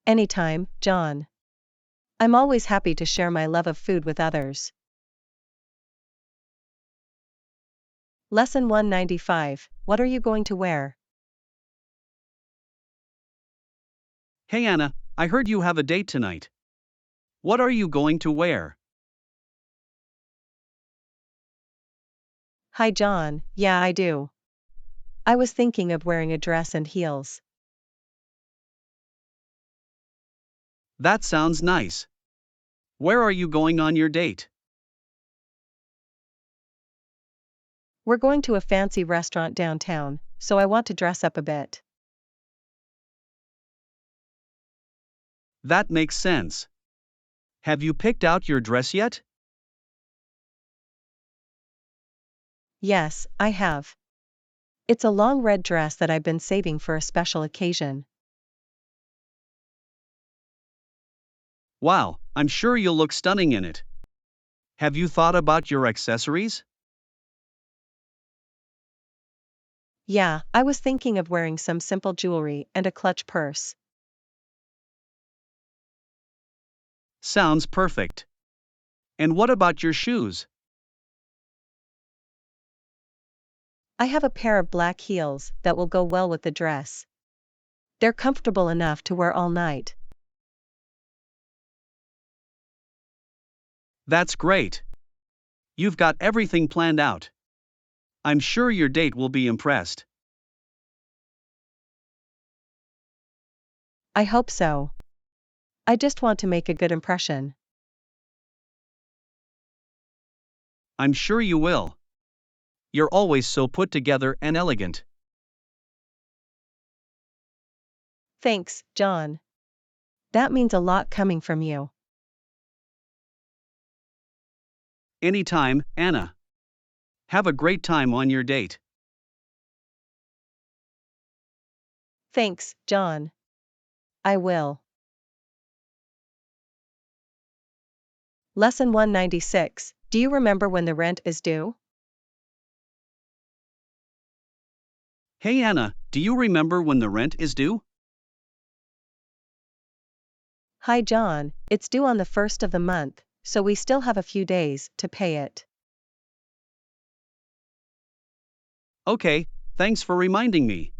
S1: Anytime, John. I'm always happy to share my love of food with others. Lesson 195. What are you going to wear?
S2: Hey Anna, I heard you have a date tonight. What are you going to wear?
S1: Hi John, yeah I do. I was thinking of wearing a dress and heels.
S2: That sounds nice. Where are you going on your date?
S1: We're going to a fancy restaurant downtown, so I want to dress up a bit.
S2: That makes sense. Have you picked out your dress yet?
S1: Yes, I have. It's a long red dress that I've been saving for a special occasion.
S2: Wow, I'm sure you'll look stunning in it. Have you thought about your accessories?
S1: Yeah, I was thinking of wearing some simple jewelry and a clutch purse.
S2: Sounds perfect. And what about your shoes?
S1: I have a pair of black heels that will go well with the dress. They're comfortable enough to wear all night.
S2: That's great. You've got everything planned out. I'm sure your date will be impressed.
S1: I hope so. I just want to make a good impression.
S2: I'm sure you will. You're always so put together and elegant.
S1: Thanks, John. That means a lot coming from you.
S2: Anytime, Anna. Have a great time on your date.
S1: Thanks, John. I will. Lesson 196. Do you remember when the rent is due?
S2: Hey Anna, do you remember when the rent is due?
S1: Hi John, it's due on the 1st of the month, so we still have a few days to pay it.
S2: Okay, thanks for reminding me.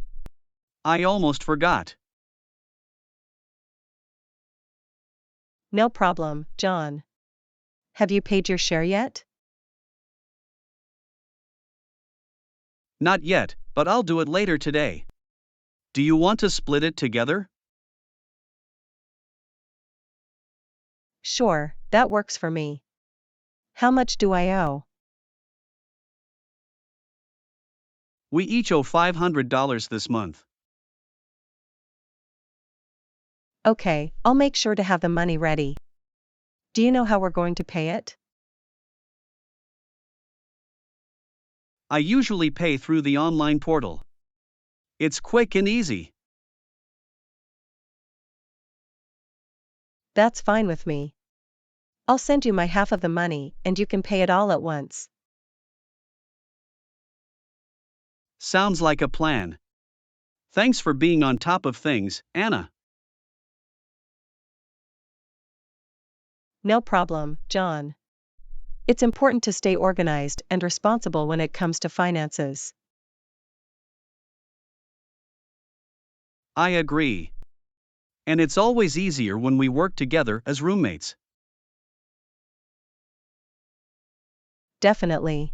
S2: I almost forgot.
S1: No problem, John. Have you paid your share yet?
S2: Not yet, but I'll do it later today. Do you want to split it together?
S1: Sure, that works for me. How much do I owe?
S2: We each owe $500 this month.
S1: Okay, I'll make sure to have the money ready. Do you know how we're going to pay it?
S2: I usually pay through the online portal. It's quick and easy.
S1: That's fine with me. I'll send you my half of the money and you can pay it all at once.
S2: Sounds like a plan. Thanks for being on top of things, Anna.
S1: No problem, John. It's important to stay organized and responsible when it comes to finances.
S2: I agree. And it's always easier when we work together as roommates.
S1: Definitely.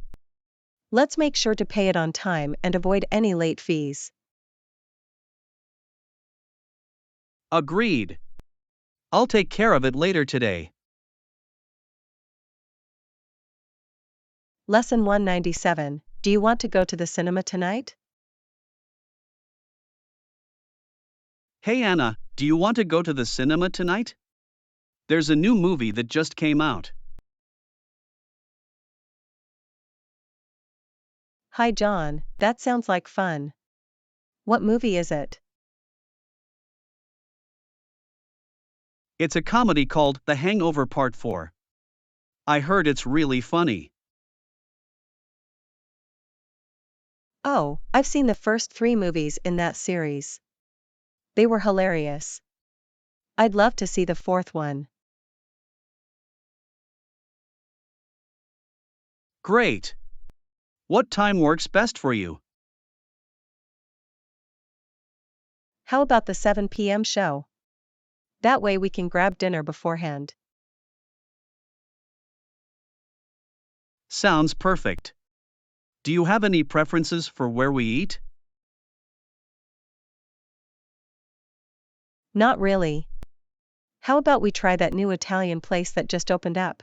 S1: Let's make sure to pay it on time and avoid any late fees.
S2: Agreed. I'll take care of it later today.
S1: Lesson 197. Do you want to go to the cinema tonight?
S2: Hey Anna, do you want to go to the cinema tonight? There's a new movie that just came out.
S1: Hi John, that sounds like fun. What movie is it?
S2: It's a comedy called The Hangover Part 4. I heard it's really funny.
S1: Oh, I've seen the first 3 movies in that series. They were hilarious. I'd love to see the 4th one.
S2: Great. What time works best for you?
S1: How about the 7 p.m. show? That way we can grab dinner beforehand.
S2: Sounds perfect. Do you have any preferences for where we eat?
S1: Not really. How about we try that new Italian place that just opened up?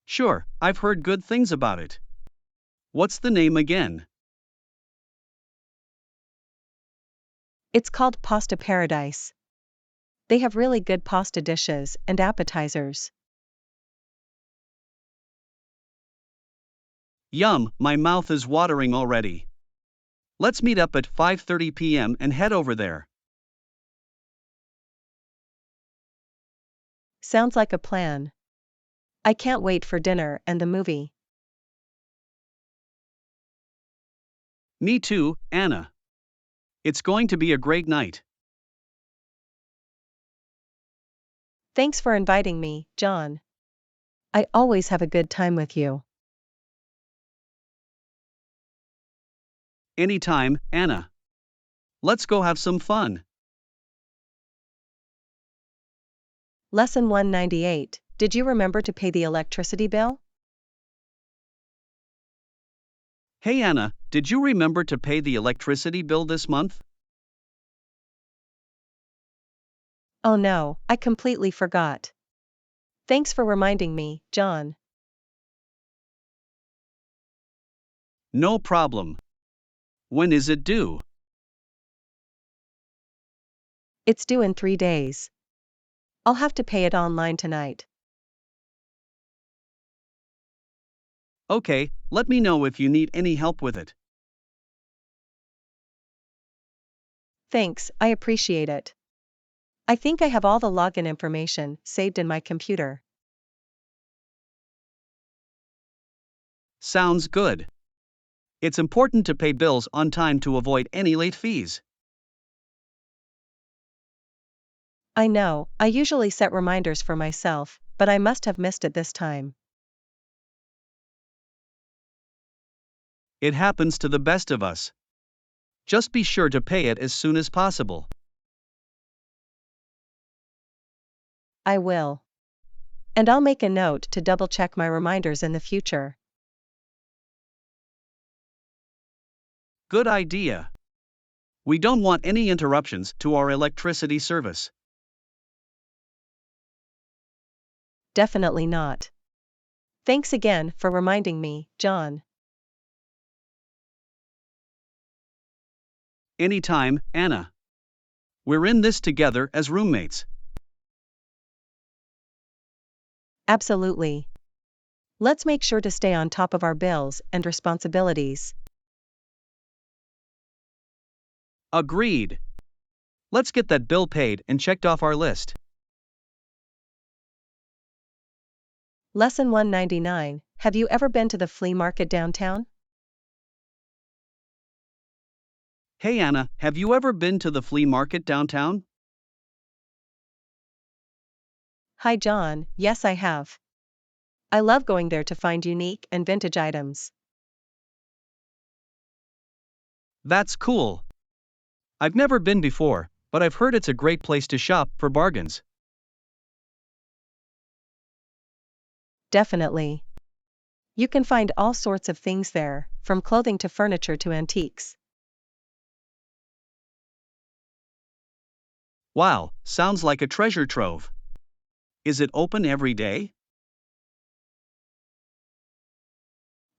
S2: Sure, I've heard good things about it. What's the name again?
S1: It's called Pasta Paradise. They have really good pasta dishes and appetizers.
S2: Yum, my mouth is watering already. Let's meet up at 5:30 p.m. and head over there.
S1: Sounds like a plan. I can't wait for dinner and the movie.
S2: Me too, Anna. It's going to be a great night.
S1: Thanks for inviting me, John. I always have a good time with you.
S2: Anytime, Anna. Let's go have some fun.
S1: Lesson 198. Did you remember to pay the electricity bill?
S2: Hey Anna, did you remember to pay the electricity bill this month?
S1: Oh no, I completely forgot. Thanks for reminding me, John.
S2: No problem. When is it due?
S1: It's due in 3 days. I'll have to pay it online tonight.
S2: Okay, let me know if you need any help with it.
S1: Thanks, I appreciate it. I think I have all the login information saved in my computer.
S2: Sounds good. It's important to pay bills on time to avoid any late fees.
S1: I know, I usually set reminders for myself, but I must have missed it this time.
S2: It happens to the best of us. Just be sure to pay it as soon as possible.
S1: I will. And I'll make a note to double check my reminders in the future.
S2: Good idea. We don't want any interruptions to our electricity service.
S1: Definitely not. Thanks again for reminding me, John.
S2: Anytime, Anna. We're in this together as roommates.
S1: Absolutely. Let's make sure to stay on top of our bills and responsibilities.
S2: Agreed. Let's get that bill paid and checked off our list.
S1: Lesson 199. Have you ever been to the flea market downtown?
S2: Hey Anna, have you ever been to the flea market downtown?
S1: Hi John, yes I have. I love going there to find unique and vintage items.
S2: That's cool. I've never been before, but I've heard it's a great place to shop for bargains.
S1: Definitely. You can find all sorts of things there, from clothing to furniture to antiques.
S2: Wow, sounds like a treasure trove. Is it open every day?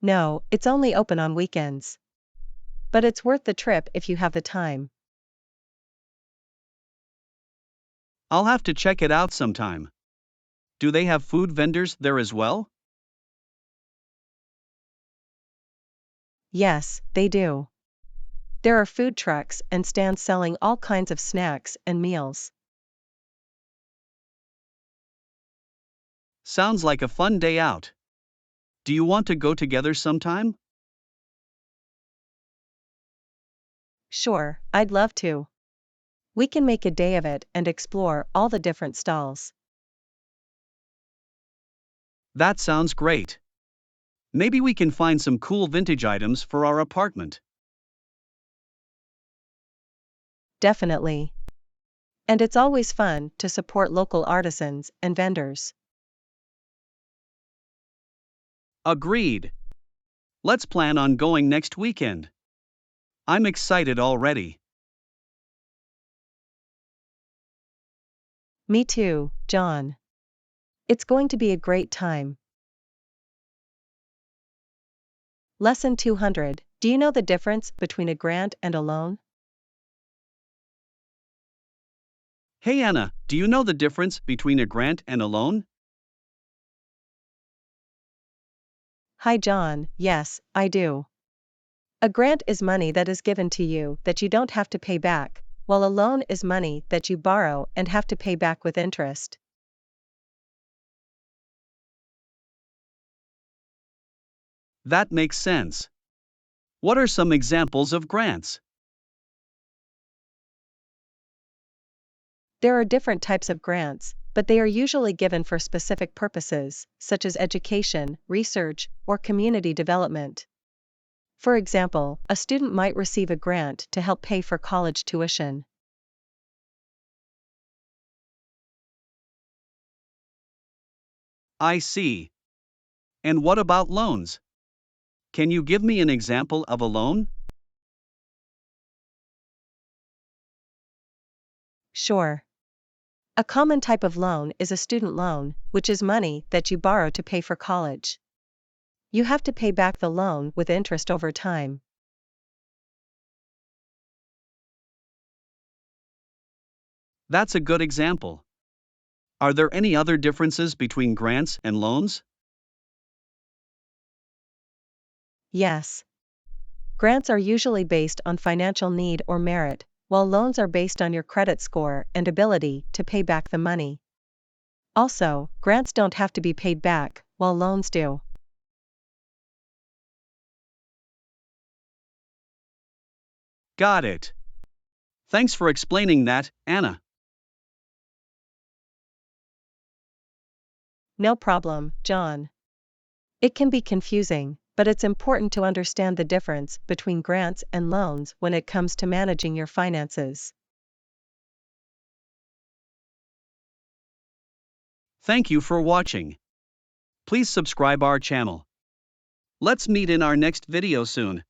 S1: No, it's only open on weekends. But it's worth the trip if you have the time.
S2: I'll have to check it out sometime. Do they have food vendors there as well?
S1: Yes, they do. There are food trucks and stands selling all kinds of snacks and meals.
S2: Sounds like a fun day out. Do you want to go together sometime?
S1: Sure, I'd love to. We can make a day of it and explore all the different stalls.
S2: That sounds great. Maybe we can find some cool vintage items for our apartment.
S1: Definitely. And it's always fun to support local artisans and vendors.
S2: Agreed. Let's plan on going next weekend. I'm excited already.
S1: Me too, John. It's going to be a great time. Lesson 200. Do you know the difference between a grant and a loan?
S2: Hey Anna, do you know the difference between a grant and a loan?
S1: Hi John, yes, I do. A grant is money that is given to you that you don't have to pay back, while a loan is money that you borrow and have to pay back with interest.
S2: That makes sense. What are some examples of grants?
S1: There are different types of grants, but they are usually given for specific purposes, such as education, research, or community development. For example, a student might receive a grant to help pay for college tuition.
S2: I see. And what about loans? Can you give me an example of a loan?
S1: Sure. A common type of loan is a student loan, which is money that you borrow to pay for college. You have to pay back the loan with interest over time.
S2: That's a good example. Are there any other differences between grants and loans?
S1: Yes. Grants are usually based on financial need or merit, while loans are based on your credit score and ability to pay back the money. Also, grants don't have to be paid back, while loans do.
S2: Got it. Thanks for explaining that, Anna.
S1: No problem, John. It can be confusing, but it's important to understand the difference between grants and loans when it comes to managing your finances.
S2: Thank you for watching. Please subscribe our channel. Let's meet in our next video soon.